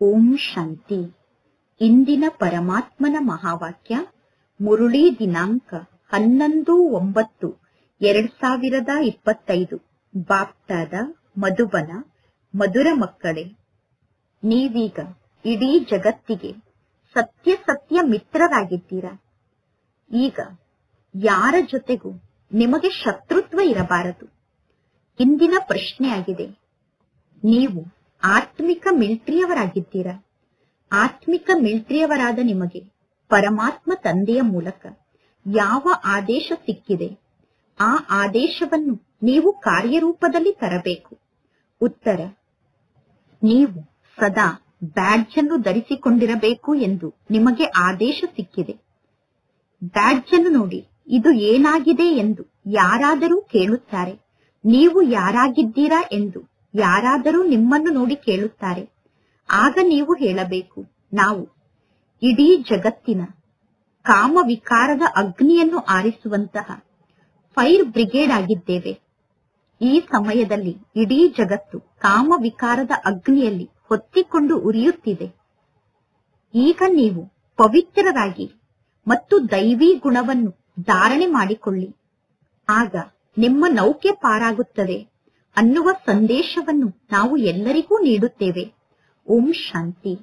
ಓಂ ಶಾಂತಿ. ಇಂದಿನ ಪರಮಾತ್ಮನ ಮಹಾವಾಕ್ಯ ಮುರುಳಿ ದಿನಾಂಕ 11/9/2025. ಬಾಪ್ತಾದ ಮಧುಬನ. ಮಧುರ ಮಕ್ಕಳೇ, ನೀವೀಗ ಇಡೀ ಜಗತ್ತಿಗೆ ಸತ್ಯ ಮಿತ್ರರಾಗಿದ್ದೀರಾ. ಈಗ ಯಾರ ಜೊತೆಗೂ ನಿಮಗೆ ಶತ್ರುತ್ವ ಇರಬಾರದು. ಇಂದಿನ ಪ್ರಶ್ನೆಯಾಗಿದೆ, ನೀವು ಆತ್ಮಿಕ ಮಿಲಿಟರಿಯವರಾಗಿದ್ದೀರಾ. ಆತ್ಮಿಕ ಮಿಲಿಟರಿಯವರಾದ ನಿಮಗೆ ಪರಮಾತ್ಮ ತಂದೆಯ ಮೂಲಕ ಯಾವ ಆದೇಶ ಸಿಕ್ಕಿದೆ, ಆ ಆದೇಶವನ್ನು ನೀವು ಕಾರ್ಯರೂಪದಲ್ಲಿ ತರಬೇಕು. ಉತ್ತರ: ನೀವು ಸದಾ ಬ್ಯಾಡ್ಜ್ ಅನ್ನು ಧರಿಸಿಕೊಂಡಿರಬೇಕು ಎಂದು ನಿಮಗೆ ಆದೇಶ ಸಿಕ್ಕಿದೆ. ಬ್ಯಾಡ್ಜ್ ಅನ್ನು ನೋಡಿ ಇದು ಏನಾಗಿದೆ ಎಂದು ಯಾರಾದರೂ ಕೇಳುತ್ತಾರೆ. ನೀವು ಯಾರಾಗಿದ್ದೀರಾ ಎಂದು ಯಾರಾದರೂ ನಿಮ್ಮನ್ನು ನೋಡಿ ಕೇಳುತ್ತಾರೆ. ಆಗ ನೀವು ಹೇಳಬೇಕು, ನಾವು ಇಡೀ ಜಗತ್ತಿನ ಕಾಮ ವಿಕಾರದ ಅಗ್ನಿಯನ್ನು ಆರಿಸುವಂತಹ ಫೈರ್ ಬ್ರಿಗೇಡ್ ಆಗಿದ್ದೇವೆ. ಈ ಸಮಯದಲ್ಲಿ ಇಡೀ ಜಗತ್ತು ಕಾಮ ವಿಕಾರದ ಅಗ್ನಿಯಲ್ಲಿ ಹೊತ್ತಿಕೊಂಡು ಉರಿಯುತ್ತಿದೆ. ಈಗ ನೀವು ಪವಿತ್ರರಾಗಿ ಮತ್ತು ದೈವಿ ಗುಣವನ್ನು ಧಾರಣೆ ಮಾಡಿಕೊಳ್ಳಿ. ಆಗ ನಿಮ್ಮ ನೌಕೆ ಪಾರಾಗುತ್ತದೆ ಅನ್ನುವ ಸಂದೇಶವನ್ನು ನಾವು ಎಲ್ಲರಿಗೂ ನೀಡುತ್ತೇವೆ. ಓಂ ಶಾಂತಿ.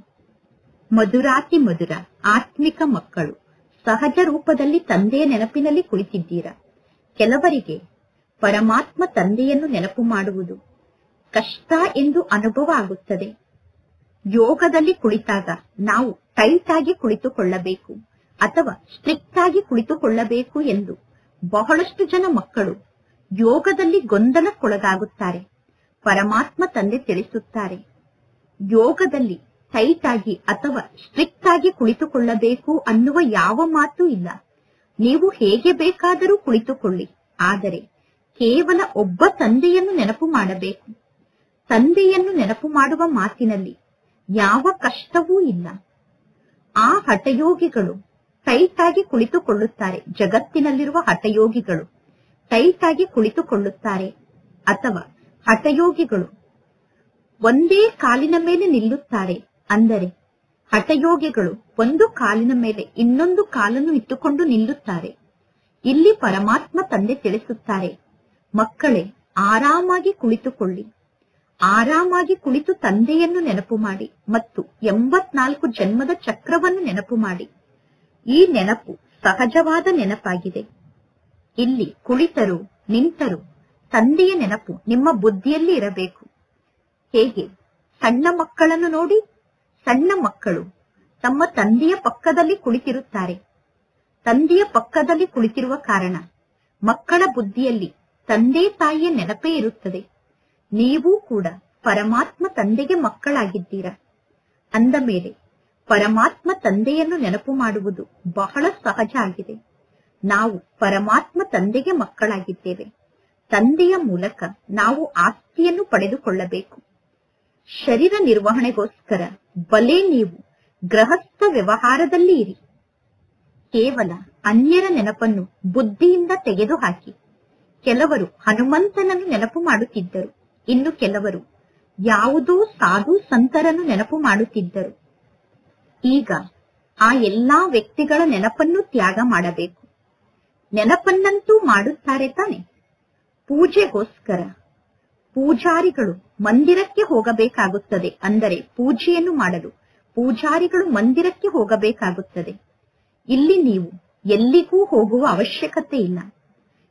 ಮಧುರಾತಿ ಮಧುರ ಆತ್ಮಿಕ ಮಕ್ಕಳು, ಸಹಜ ರೂಪದಲ್ಲಿ ತಂದೆಯ ನೆನಪಿನಲ್ಲಿ ಕುಳಿತಿದ್ದೀರಾ. ಕೆಲವರಿಗೆ ಪರಮಾತ್ಮ ತಂದೆಯನ್ನು ನೆನಪು ಮಾಡುವುದು ಕಷ್ಟ ಎಂದು ಅನುಭವ ಆಗುತ್ತದೆ. ಯೋಗದಲ್ಲಿ ಕುಳಿತಾಗ ನಾವು ಟೈಟ್ ಆಗಿ ಕುಳಿತುಕೊಳ್ಳಬೇಕು ಅಥವಾ ಸ್ಟ್ರಿಕ್ಟ್ ಆಗಿ ಕುಳಿತುಕೊಳ್ಳಬೇಕು ಎಂದು ಬಹಳಷ್ಟು ಜನ ಮಕ್ಕಳು ಯೋಗದಲ್ಲಿ ಗೊಂದಲಕ್ಕೊಳಗಾಗುತ್ತಾರೆ. ಪರಮಾತ್ಮ ತಂದೆ ತಿಳಿಸುತ್ತಾರೆ, ಯೋಗದಲ್ಲಿ ಟೈಟ್ ಆಗಿ ಅಥವಾ ಸ್ಟ್ರಿಕ್ಟ್ ಆಗಿ ಕುಳಿತುಕೊಳ್ಳಬೇಕು ಅನ್ನುವ ಯಾವ ಮಾತು ಇಲ್ಲ. ನೀವು ಹೇಗೆ ಬೇಕಾದರೂ ಕುಳಿತುಕೊಳ್ಳಿ, ಆದರೆ ಕೇವಲ ಒಬ್ಬ ತಂದೆಯನ್ನು ನೆನಪು ಮಾಡಬೇಕು. ತಂದೆಯನ್ನು ನೆನಪು ಮಾಡುವ ಮಾತಿನಲ್ಲಿ ಯಾವ ಕಷ್ಟವೂ ಇಲ್ಲ. ಆ ಹಠಯೋಗಿಗಳು ಟೈಟ್ ಆಗಿ ಕುಳಿತುಕೊಳ್ಳುತ್ತಾರೆ. ಜಗತ್ತಿನಲ್ಲಿರುವ ಹಠಯೋಗಿಗಳು ಟೈಟ್ ಆಗಿ ಕುಳಿತುಕೊಳ್ಳುತ್ತಾರೆ. ಅಥವಾ ಹಠಯೋಗಿಗಳು ಒಂದೇ ಕಾಲಿನ ಮೇಲೆ ನಿಲ್ಲುತ್ತಾರೆ. ಅಂದರೆ ಹಠಯೋಗಿಗಳು ಒಂದು ಕಾಲಿನ ಮೇಲೆ ಇನ್ನೊಂದು ಕಾಲನ್ನು ಇಟ್ಟುಕೊಂಡು ನಿಲ್ಲುತ್ತಾರೆ. ಇಲ್ಲಿ ಪರಮಾತ್ಮ ತಂದೆ ತಿಳಿಸುತ್ತಾರೆ, ಮಕ್ಕಳೇ ಆರಾಮಾಗಿ ಕುಳಿತುಕೊಳ್ಳಿ. ಆರಾಮಾಗಿ ಕುಳಿತು ತಂದೆಯನ್ನು ನೆನಪು ಮಾಡಿ ಮತ್ತು 84 ಜನ್ಮದ ಚಕ್ರವನ್ನು ನೆನಪು ಮಾಡಿ. ಈ ನೆನಪು ಸಹಜವಾದ ನೆನಪಾಗಿದೆ. ಇಲ್ಲಿ ಕುಳಿತರು ನಿಂತರು ತಂದೆಯ ನೆನಪು ನಿಮ್ಮ ಬುದ್ಧಿಯಲ್ಲಿ ಇರಬೇಕು. ಹೇಗೆ ಸಣ್ಣ ಮಕ್ಕಳನ್ನು ನೋಡಿ, ಸಣ್ಣ ಮಕ್ಕಳು ತಮ್ಮ ತಂದೆಯ ಪಕ್ಕದಲ್ಲಿ ಕುಳಿತಿರುತ್ತಾರೆ. ತಂದೆಯ ಪಕ್ಕದಲ್ಲಿ ಕುಳಿತಿರುವ ಕಾರಣ ಮಕ್ಕಳ ಬುದ್ಧಿಯಲ್ಲಿ ತಂದೆ ತಾಯಿಯ ನೆನಪೇ ಇರುತ್ತದೆ. ನೀವೂ ಕೂಡ ಪರಮಾತ್ಮ ತಂದೆಗೆ ಮಕ್ಕಳಾಗಿದ್ದೀರಾ. ಅಂದ ಮೇಲೆ ಪರಮಾತ್ಮ ತಂದೆಯನ್ನು ನೆನಪು ಮಾಡುವುದು ಬಹಳ ಸಹಜ ಆಗಿದೆ. ನಾವು ಪರಮಾತ್ಮ ತಂದೆಗೆ ಮಕ್ಕಳಾಗಿದ್ದೇವೆ. ತಂದೆಯ ಮೂಲಕ ನಾವು ಆಸ್ತಿಯನ್ನು ಪಡೆದುಕೊಳ್ಳಬೇಕು. ಶರೀರ ನಿರ್ವಹಣೆಗೋಸ್ಕರ ಬಲೆ ನೀವು ಗೃಹಸ್ಥ ವ್ಯವಹಾರದಲ್ಲಿ ಇರಿ. ಕೇವಲ ಅನ್ಯರ ನೆನಪನ್ನು ಬುದ್ಧಿಯಿಂದ ತೆಗೆದುಹಾಕಿ. ಕೆಲವರು ಹನುಮಂತನನ್ನು ನೆನಪು ಮಾಡುತ್ತಿದ್ದರು, ಇನ್ನು ಕೆಲವರು ಯಾವುದೋ ಸಾಧು ಸಂತರನ್ನು ನೆನಪು ಮಾಡುತ್ತಿದ್ದರು. ಈಗ ಆ ಎಲ್ಲಾ ವ್ಯಕ್ತಿಗಳ ನೆನಪನ್ನು ತ್ಯಾಗ ಮಾಡಬೇಕು. ನೆನಪನ್ನಂತೂ ಮಾಡುತ್ತಾರೆ ತಾನೆ. ಪೂಜೆಗೋಸ್ಕರ ಪೂಜಾರಿಗಳು ಮಂದಿರಕ್ಕೆ ಹೋಗಬೇಕಾಗುತ್ತದೆ. ಅಂದರೆ ಪೂಜೆಯನ್ನು ಮಾಡಲು ಪೂಜಾರಿಗಳು ಮಂದಿರಕ್ಕೆ ಹೋಗಬೇಕಾಗುತ್ತದೆ. ಇಲ್ಲಿ ನೀವು ಎಲ್ಲಿಗೂ ಹೋಗುವ ಅವಶ್ಯಕತೆ ಇಲ್ಲ.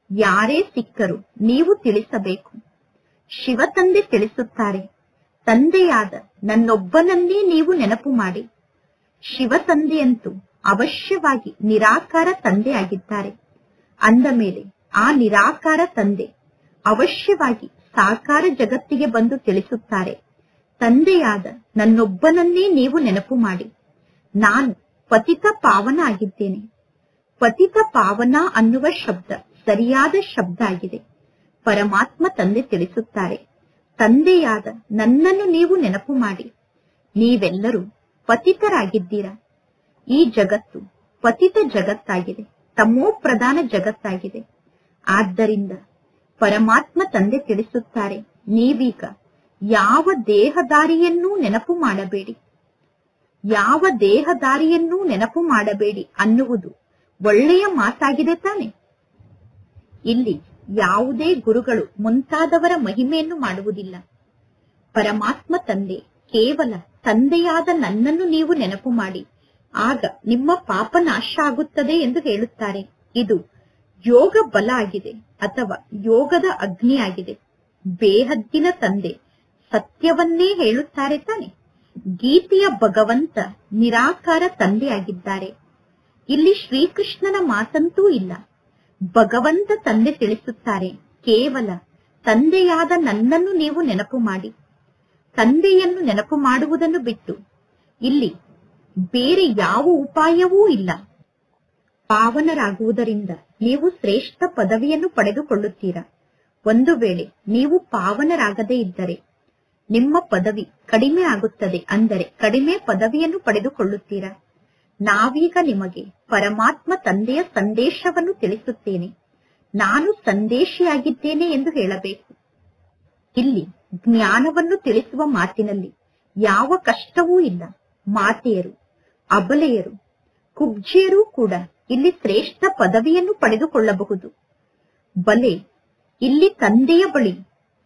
ಯಾರೇ ಸಿಕ್ಕರೂ ನೀವು ತಿಳಿಸಬೇಕು. ಶಿವ ತಂದೆ ತಿಳಿಸುತ್ತಾರೆ, ತಂದೆಯಾದ ನನ್ನೊಬ್ಬನನ್ನೇ ನೀವು ನೆನಪು ಮಾಡಿ. ಶಿವ ತಂದೆಯಂತೂ ಅವಶ್ಯವಾಗಿ ನಿರಾಕಾರ ತಂದೆ ಆಗಿದ್ದಾರೆ. ಅಂದ ಮೇಲೆ ಆ ನಿರಾಕಾರ ತಂದೆ ಅವಶ್ಯವಾಗಿ ಸಾಕಾರ ಜಗತ್ತಿಗೆ ಬಂದು ತಿಳಿಸುತ್ತಾರೆ, ತಂದೆಯಾದ ನನ್ನೊಬ್ಬನನ್ನೇ ನೀವು ನೆನಪು ಮಾಡಿ. ನಾನು ಪತಿತ ಪಾವನ ಆಗಿದ್ದೇನೆ. ಪತಿತ ಪಾವನ ಅನ್ನುವ ಶಬ್ದ ಸರಿಯಾದ ಶಬ್ದ ಆಗಿದೆ. ಪರಮಾತ್ಮ ತಂದೆ ತಿಳಿಸುತ್ತಾರೆ, ತಂದೆಯಾದ ನನ್ನನ್ನು ನೀವು ನೆನಪು ಮಾಡಿ. ನೀವೆಲ್ಲರೂ ಪತಿತರಾಗಿದ್ದೀರಾ. ಈ ಜಗತ್ತು ಪತಿತ ಜಗತ್ತಾಗಿದೆ, ತಮೋ ಪ್ರಧಾನ ಜಗತ್ತಾಗಿದೆ. ಆದ್ದರಿಂದ ಪರಮಾತ್ಮ ತಂದೆ ತಿಳಿಸುತ್ತಾರೆ, ನೀವೀಗ ಯಾವ ದೇಹದಾರಿಯನ್ನೂ ನೆನಪು ಮಾಡಬೇಡಿ. ಯಾವ ದೇಹದಾರಿಯನ್ನೂ ನೆನಪು ಮಾಡಬೇಡಿ ಅನ್ನುವುದು ಒಳ್ಳೆಯ ಮಾತಾಗಿದೆ ತಾನೆ. ಇಲ್ಲಿ ಯಾವುದೇ ಗುರುಗಳು ಮುಂತಾದವರ ಮಹಿಮೆಯನ್ನು ಮಾಡುವುದಿಲ್ಲ. ಪರಮಾತ್ಮ ತಂದೆ ಕೇವಲ ತಂದೆಯಾದ ನನ್ನನ್ನು ನೀವು ನೆನಪು ಮಾಡಿ, ಆಗ ನಿಮ್ಮ ಪಾಪ ನಾಶ ಆಗುತ್ತದೆ ಎಂದು ಹೇಳುತ್ತಾರೆ. ಇದು ಯೋಗ ಬಲ ಆಗಿದೆ ಅಥವಾ ಯೋಗದ ಅಗ್ನಿ ಆಗಿದೆ. ಬೇಹದ್ದಿನ ತಂದೆ ಸತ್ಯವನ್ನೇ ಹೇಳುತ್ತಾರೆ ತಾನೆ. ಗೀತೆಯ ಭಗವಂತ ನಿರಾಕಾರ ತಂದೆಯಾಗಿದ್ದಾರೆ. ಇಲ್ಲಿ ಶ್ರೀಕೃಷ್ಣನ ಮಾತಂತೂ ಇಲ್ಲ. ಭಗವಂತ ತಂದೆ ತಿಳಿಸುತ್ತಾರೆ, ಕೇವಲ ತಂದೆಯಾದ ನನ್ನನ್ನು ನೀವು ನೆನಪು ಮಾಡಿ. ತಂದೆಯನ್ನು ನೆನಪು ಮಾಡುವುದನ್ನು ಬಿಟ್ಟು ಇಲ್ಲಿ ಬೇರೆ ಯಾವ ಉಪಾಯವೂ ಇಲ್ಲ. ಪಾವನರಾಗುವುದರಿಂದ ನೀವು ಶ್ರೇಷ್ಠ ಪದವಿಯನ್ನು ಪಡೆದುಕೊಳ್ಳುತ್ತೀರಾ. ಒಂದು ವೇಳೆ ನೀವು ಪಾವನರಾಗದೇ ಇದ್ದರೆ ನಿಮ್ಮ ಪದವಿ ಕಡಿಮೆ ಆಗುತ್ತದೆ, ಅಂದರೆ ಕಡಿಮೆ ಪದವಿಯನ್ನು ಪಡೆದುಕೊಳ್ಳುತ್ತೀರಾ. ನಾವೀಗ ನಿಮಗೆ ಪರಮಾತ್ಮ ತಂದೆಯ ಸಂದೇಶವನ್ನು ತಿಳಿಸುತ್ತೇನೆ. ನಾನು ಸಂದೇಶಿಯಾಗಿದ್ದೇನೆ ಎಂದು ಹೇಳಬೇಕು. ಇಲ್ಲಿ ಜ್ಞಾನವನ್ನು ತಿಳಿಸುವ ಮಾತಿನಲ್ಲಿ ಯಾವ ಕಷ್ಟವೂ ಇಲ್ಲ. ಮಾತೆಯರು, ಅಬಲೆಯರು, ಕುಬ್ಜೆಯರೂ ಕೂಡ ಇಲ್ಲಿ ಶ್ರೇಷ್ಠ ಪದವಿಯನ್ನು ಪಡೆದುಕೊಳ್ಳಬಹುದು. ಬಲೆ, ಇಲ್ಲಿ ತಂದೆಯ ಬಳಿ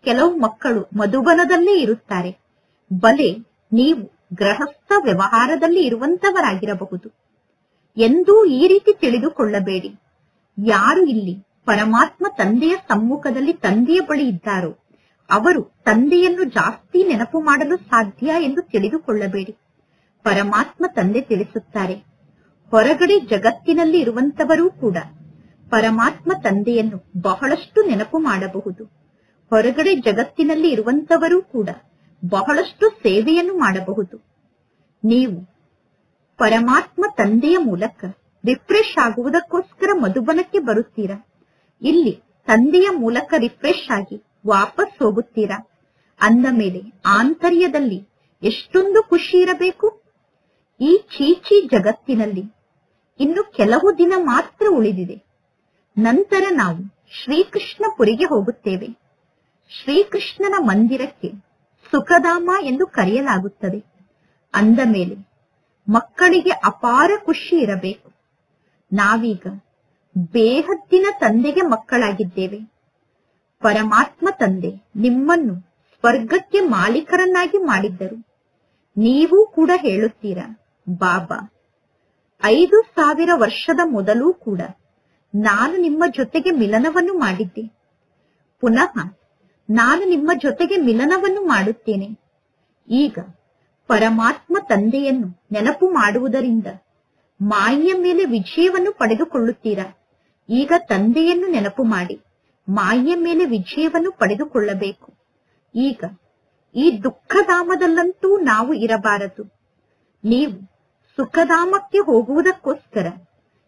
ಕೆಲವು ಮಕ್ಕಳು ಮಧುಬನದಲ್ಲೇ ಇರುತ್ತಾರೆ. ಬಲೆ, ನೀವು ಗೃಹಸ್ಥ ವ್ಯವಹಾರದಲ್ಲಿ ಇರುವಂತವರಾಗಿರಬಹುದು. ಎಂದೂ ಈ ರೀತಿ ತಿಳಿದುಕೊಳ್ಳಬೇಡಿ. ಯಾರು ಇಲ್ಲಿ ಪರಮಾತ್ಮ ತಂದೆಯ ಸಮ್ಮುಖದಲ್ಲಿ ತಂದೆಯ ಬಳಿ ಇದ್ದಾರೋ ಅವರು ತಂದೆಯನ್ನು ಜಾಸ್ತಿ ನೆನಪು ಮಾಡಲು ಸಾಧ್ಯ ಎಂದು ತಿಳಿದುಕೊಳ್ಳಬೇಡಿ. ಪರಮಾತ್ಮ ತಂದೆ ತಿಳಿಸುತ್ತಾರೆ, ಹೊರಗಡೆ ಜಗತ್ತಿನಲ್ಲಿ ಇರುವಂತವರೂ ಕೂಡ ಪರಮಾತ್ಮ ತಂದೆಯನ್ನು ಬಹಳಷ್ಟು ನೆನಪು ಮಾಡಬಹುದು. ಹೊರಗಡೆ ಜಗತ್ತಿನಲ್ಲಿ ಇರುವಂತವರೂ ಕೂಡ ಬಹಳಷ್ಟು ಸೇವೆಯನ್ನು ಮಾಡಬಹುದು. ನೀವು ಪರಮಾತ್ಮ ತಂದೆಯ ಮೂಲಕ ರಿಫ್ರೆಶ್ ಆಗುವುದಕ್ಕೋಸ್ಕರ ಮಧುಬನಕ್ಕೆ ಬರುತ್ತೀರಾ. ಇಲ್ಲಿ ತಂದೆಯ ಮೂಲಕ ರಿಫ್ರೆಶ್ ಆಗಿ ವಾಪಸ್ ಹೋಗುತ್ತೀರಾ. ಅಂದ ಮೇಲೆ ಆಂತರ್ಯದಲ್ಲಿ ಎಷ್ಟೊಂದು ಖುಷಿ ಇರಬೇಕು. ಈ ಚೀಚಿ ಜಗತ್ತಿನಲ್ಲಿ ಇನ್ನು ಕೆಲವು ದಿನ ಮಾತ್ರ ಉಳಿದಿದೆ. ನಂತರ ನಾವು ಶ್ರೀಕೃಷ್ಣಪುರಿಗೆ ಹೋಗುತ್ತೇವೆ. ಶ್ರೀಕೃಷ್ಣನ ಮಂದಿರಕ್ಕೆ ಸುಖಧಾಮ ಎಂದು ಕರೆಯಲಾಗುತ್ತದೆ. ಅಂದ ಮೇಲೆ ಮಕ್ಕಳಿಗೆ ಅಪಾರ ಖುಷಿ ಇರಬೇಕು. ನಾವೀಗ ಬೇಹದ್ದಿನ ತಂದೆಗೆ ಮಕ್ಕಳಾಗಿದ್ದೇವೆ. ಪರಮಾತ್ಮ ತಂದೆ ನಿಮ್ಮನ್ನು ಸ್ವರ್ಗಕ್ಕೆ ಮಾಲೀಕರನ್ನಾಗಿ ಮಾಡಿದ್ದರು. ನೀವು ಕೂಡ ಹೇಳುತ್ತೀರಾ, ಬಾಬಾ 5000 ವರ್ಷದ ಮೊದಲೂ ಕೂಡ ನಾನು ನಿಮ್ಮ ಜೊತೆಗೆ ಮಿಲನವನ್ನು ಮಾಡಿದ್ದೆ. ಪುನಃ ನಾನು ನಿಮ್ಮ ಜೊತೆಗೆ ಮಿಲನವನ್ನು ಮಾಡುತ್ತೇನೆ. ಈಗ ಪರಮಾತ್ಮ ತಂದೆಯನ್ನು ನೆನಪು ಮಾಡುವುದರಿಂದ ಮಾಯೆಯ ಮೇಲೆ ವಿಜಯವನ್ನು ಪಡೆದುಕೊಳ್ಳುತ್ತೀರಾ. ಈಗ ತಂದೆಯನ್ನು ನೆನಪು ಮಾಡಿ ಮಾಯೆಯ ಮೇಲೆ ವಿಜಯವನ್ನು ಪಡೆದುಕೊಳ್ಳಬೇಕು. ಈಗ ಈ ದುಃಖಧಾಮದಲ್ಲಂತೂ ನಾವು ಇರಬಾರದು. ನೀವು ಸುಖಧಾಮಕ್ಕೆ ಹೋಗುವುದಕ್ಕೋಸ್ಕರ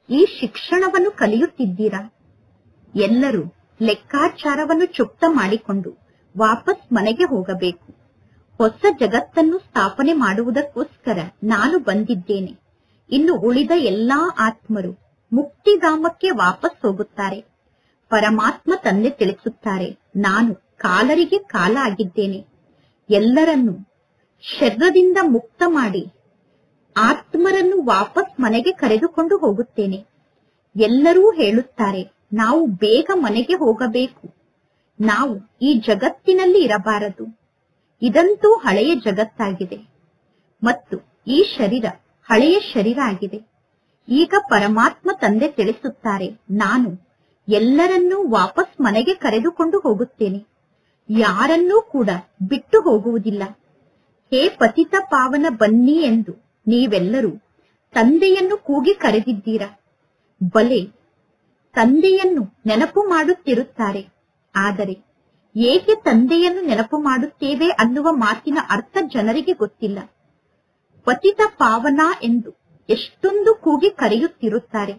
ಈ ಶಿಕ್ಷಣವನ್ನು ಕಲಿಯುತ್ತಿದ್ದೀರಾ. ಎಲ್ಲರೂ ಲೆಕ್ಕಾಚಾರವನ್ನು ಚುಕ್ತ ಮಾಡಿಕೊಂಡು ವಾಪಸ್ ಮನೆಗೆ ಹೋಗಬೇಕು. ಹೊಸ ಜಗತ್ತನ್ನು ಸ್ಥಾಪನೆ ಮಾಡುವುದಕ್ಕೋಸ್ಕರ ನಾನು ಬಂದಿದ್ದೇನೆ. ಇನ್ನು ಉಳಿದ ಎಲ್ಲಾ ಆತ್ಮರು ಮುಕ್ತಿಧಾಮಕ್ಕೆ ವಾಪಸ್ ಹೋಗುತ್ತಾರೆ. ಪರಮಾತ್ಮ ತಂದೆ ತಿಳಿಸುತ್ತಾರೆ, ನಾನು ಕಾಲರಿಗೆ ಕಾಲ ಆಗಿದ್ದೇನೆ. ಎಲ್ಲರನ್ನೂ ಶರೀರದಿಂದ ಮುಕ್ತ ಮಾಡಿ ಆತ್ಮರನ್ನು ವಾಪಸ್ ಮನೆಗೆ ಕರೆದುಕೊಂಡು ಹೋಗುತ್ತೇನೆ. ಎಲ್ಲರೂ ಹೇಳುತ್ತಾರೆ, ನಾವು ಬೇಗ ಮನೆಗೆ ಹೋಗಬೇಕು. ನಾವು ಈ ಜಗತ್ತಿನಲ್ಲಿ ಇರಬಾರದು. ಇದಂತೂ ಹಳೆಯ ಜಗತ್ತಾಗಿದೆ ಮತ್ತು ಈ ಶರೀರ ಹಳೆಯ ಶರೀರ ಆಗಿದೆ. ಈಗ ಪರಮಾತ್ಮ ತಂದೆ ತಿಳಿಸುತ್ತಾರೆ, ನಾನು ಎಲ್ಲರನ್ನೂ ವಾಪಸ್ ಮನೆಗೆ ಕರೆದುಕೊಂಡು ಹೋಗುತ್ತೇನೆ. ಯಾರನ್ನೂ ಕೂಡ ಬಿಟ್ಟು ಹೋಗುವುದಿಲ್ಲ. ಹೇ ಪತಿತ ಪಾವನ ಬನ್ನಿ ಎಂದು ನೀವೆಲ್ಲರೂ ತಂದೆಯನ್ನು ಕೂಗಿ ಕರೆದಿದ್ದೀರಾ. ಬಲೆ, ತಂದೆಯನ್ನು ನೆನಪು ಮಾಡುತ್ತಿರುತ್ತಾರೆ. ಆದರೆ ಏಕೆ ತಂದೆಯನ್ನು ನೆನಪು ಮಾಡುತ್ತೇವೆ ಅನ್ನುವ ಮಾತಿನ ಅರ್ಥ ಜನರಿಗೆ ಗೊತ್ತಿಲ್ಲ. ಪತಿತ ಪಾವನ ಎಂದು ಎಷ್ಟೊಂದು ಕೂಗಿ ಕರೆಯುತ್ತಿರುತ್ತಾರೆ.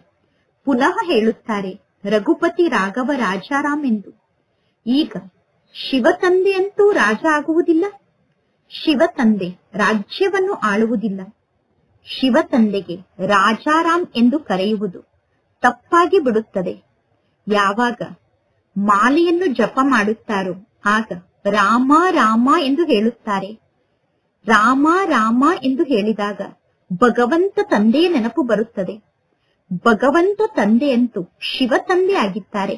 ಪುನಃ ಹೇಳುತ್ತಾರೆ, ರಘುಪತಿ ರಾಘವ ರಾಜಾರಾಮ್ ಎಂದು. ಈಗ ಶಿವ ತಂದೆಯಂತೂ ರಾಜ ಆಗುವುದಿಲ್ಲ. ಶಿವ ತಂದೆ ರಾಜ್ಯವನ್ನು ಆಳುವುದಿಲ್ಲ. ಶಿವ ತಂದೆಗೆ ರಾಜಾರಾಮ್ ಎಂದು ಕರೆಯುವುದು ತಪ್ಪಾಗಿ ಬಿಡುತ್ತದೆ. ಯಾವಾಗ ಮಾಲೆಯನ್ನು ಜಪ ಮಾಡುತ್ತಾರೋ ಆಗ ರಾಮ ರಾಮ ಎಂದು ಹೇಳುತ್ತಾರೆ. ರಾಮ ರಾಮ ಎಂದು ಹೇಳಿದಾಗ ಭಗವಂತ ತಂದೆಯ ನೆನಪು ಬರುತ್ತದೆ. ಭಗವಂತ ತಂದೆಯಂತೂ ಶಿವ ತಂದೆ ಆಗಿದ್ದಾರೆ.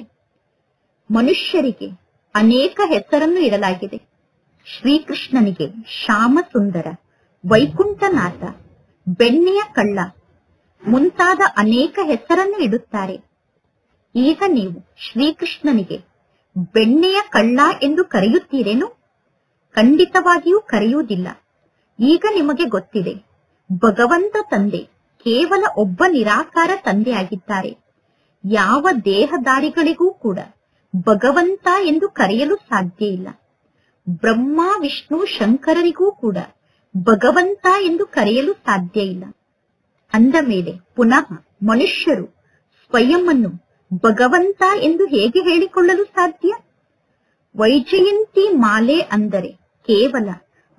ಮನುಷ್ಯರಿಗೆ ಅನೇಕ ಹೆಸರನ್ನು ಇಡಲಾಗಿದೆ. ಶ್ರೀಕೃಷ್ಣನಿಗೆ ಶ್ಯಾಮ ಸುಂದರ, ವೈಕುಂಠನಾಥ, ಬೆಣ್ಣೆಯ ಕಳ್ಳ ಮುಂತಾದ ಅನೇಕ ಹೆಸರನ್ನು ಇಡುತ್ತಾರೆ. ಈಗ ನೀವು ಶ್ರೀಕೃಷ್ಣನಿಗೆ ಬೆಣ್ಣೆಯ ಕಳ್ಳ ಎಂದು ಕರೆಯುತ್ತೀರೇನು? ಖಂಡಿತವಾಗಿಯೂ ಕರೆಯುವುದಿಲ್ಲ. ಈಗ ನಿಮಗೆ ಗೊತ್ತಿದೆ, ಭಗವಂತ ತಂದೆ ಕೇವಲ ಒಬ್ಬ ನಿರಾಕಾರ ತಂದೆಯಾಗಿದ್ದಾರೆ. ಯಾವ ದೇಹಧಾರಿಗಳಿಗೂ ಕೂಡ ಭಗವಂತ ಎಂದು ಕರೆಯಲು ಸಾಧ್ಯ ಇಲ್ಲ. ಬ್ರಹ್ಮ, ವಿಷ್ಣು, ಶಂಕರರಿಗೂ ಕೂಡ ಭಗವಂತ ಎಂದು ಕರೆಯಲು ಸಾಧ್ಯ ಇಲ್ಲ. ಅಂದ ಮೇಲೆ ಪುನಃ ಮನುಷ್ಯರು ಸ್ವಯಂವನ್ನು ಭಗವಂತ ಎಂದು ಹೇಗೆ ಹೇಳಿಕೊಳ್ಳಲು ಸಾಧ್ಯ? ವೈಜಯಂತಿ ಮಾಲೆ ಅಂದರೆ ಕೇವಲ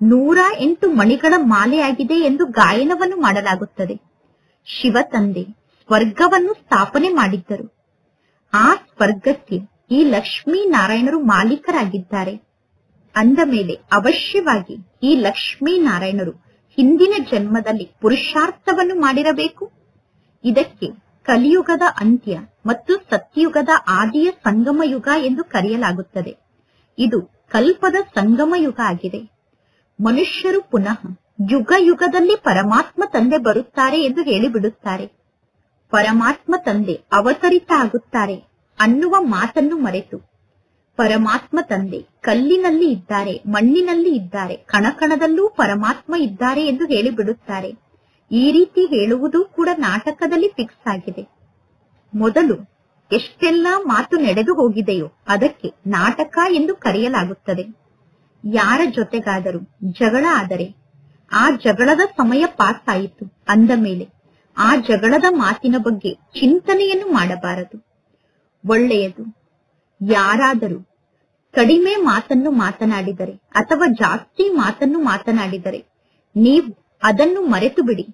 108 ಮಣಿಗಳ ಮಾಲೆಯಾಗಿದೆ ಎಂದು ಗಾಯನವನ್ನು ಮಾಡಲಾಗುತ್ತದೆ. ಶಿವ ತಂದೆ ಸ್ವರ್ಗವನ್ನು ಸ್ಥಾಪನೆ ಮಾಡಿದ್ದರು. ಆ ಸ್ವರ್ಗಕ್ಕೆ ಈ ಲಕ್ಷ್ಮೀ ನಾರಾಯಣರು ಮಾಲೀಕರಾಗಿದ್ದಾರೆ. ಅಂದ ಮೇಲೆ ಅವಶ್ಯವಾಗಿ ಈ ಲಕ್ಷ್ಮೀ ನಾರಾಯಣರು ಹಿಂದಿನ ಜನ್ಮದಲ್ಲಿ ಪುರುಷಾರ್ಥವನ್ನು ಮಾಡಿರಬೇಕು. ಇದಕ್ಕೆ ಕಲಿಯುಗದ ಅಂತ್ಯ ಮತ್ತು ಸತ್ಯಯುಗದ ಆದಿಯ ಸಂಗಮ ಯುಗ ಎಂದು ಕರೆಯಲಾಗುತ್ತದೆ. ಇದು ಕಲ್ಪದ ಸಂಗಮ ಯುಗ ಆಗಿದೆ. ಮನುಷ್ಯರು ಪುನಃ ಯುಗ ಯುಗದಲ್ಲಿ ಪರಮಾತ್ಮ ತಂದೆ ಬರುತ್ತಾರೆ ಎಂದು ಹೇಳಿಬಿಡುತ್ತಾರೆ. ಪರಮಾತ್ಮ ತಂದೆ ಅವತರಿತ ಆಗುತ್ತಾರೆ ಅನ್ನುವ ಮಾತನ್ನು ಮರೆತು ಪರಮಾತ್ಮ ತಂದೆ ಕಲ್ಲಿನಲ್ಲಿ ಇದ್ದಾರೆ, ಮಣ್ಣಿನಲ್ಲಿ ಇದ್ದಾರೆ, ಕಣಕಣದಲ್ಲೂ ಪರಮಾತ್ಮ ಇದ್ದಾರೆ ಎಂದು ಹೇಳಿಬಿಡುತ್ತಾರೆ. ಈ ರೀತಿ ಹೇಳುವುದು ಕೂಡ ನಾಟಕದಲ್ಲಿ ಫಿಕ್ಸ್ ಆಗಿದೆ. ಮೊದಲು ಎಷ್ಟೆಲ್ಲಾ ಮಾತು ನಡೆದು ಹೋಗಿದೆಯೋ ಅದಕ್ಕೆ ನಾಟಕ ಎಂದು ಕರೆಯಲಾಗುತ್ತದೆ. ಯಾರ ಜೊತೆಗಾದರೂ ಜಗಳ ಆದರೆ ಆ ಜಗಳದ ಸಮಯ ಪಾಸ್ ಆಯಿತು ಅಂದ ಮೇಲೆ ಆ ಜಗಳದ ಮಾತಿನ ಬಗ್ಗೆ ಚಿಂತನೆಯನ್ನು ಮಾಡಬಾರದು. ಒಳ್ಳೆಯದು, ಯಾರಾದರೂ ಕಡಿಮೆ ಮಾತನ್ನು ಮಾತನಾಡಿದರೆ ಅಥವಾ ಜಾಸ್ತಿ ಮಾತನ್ನು ಮಾತನಾಡಿದರೆ ನೀವು ಅದನ್ನು ಮರೆತು ಬಿಡಿ.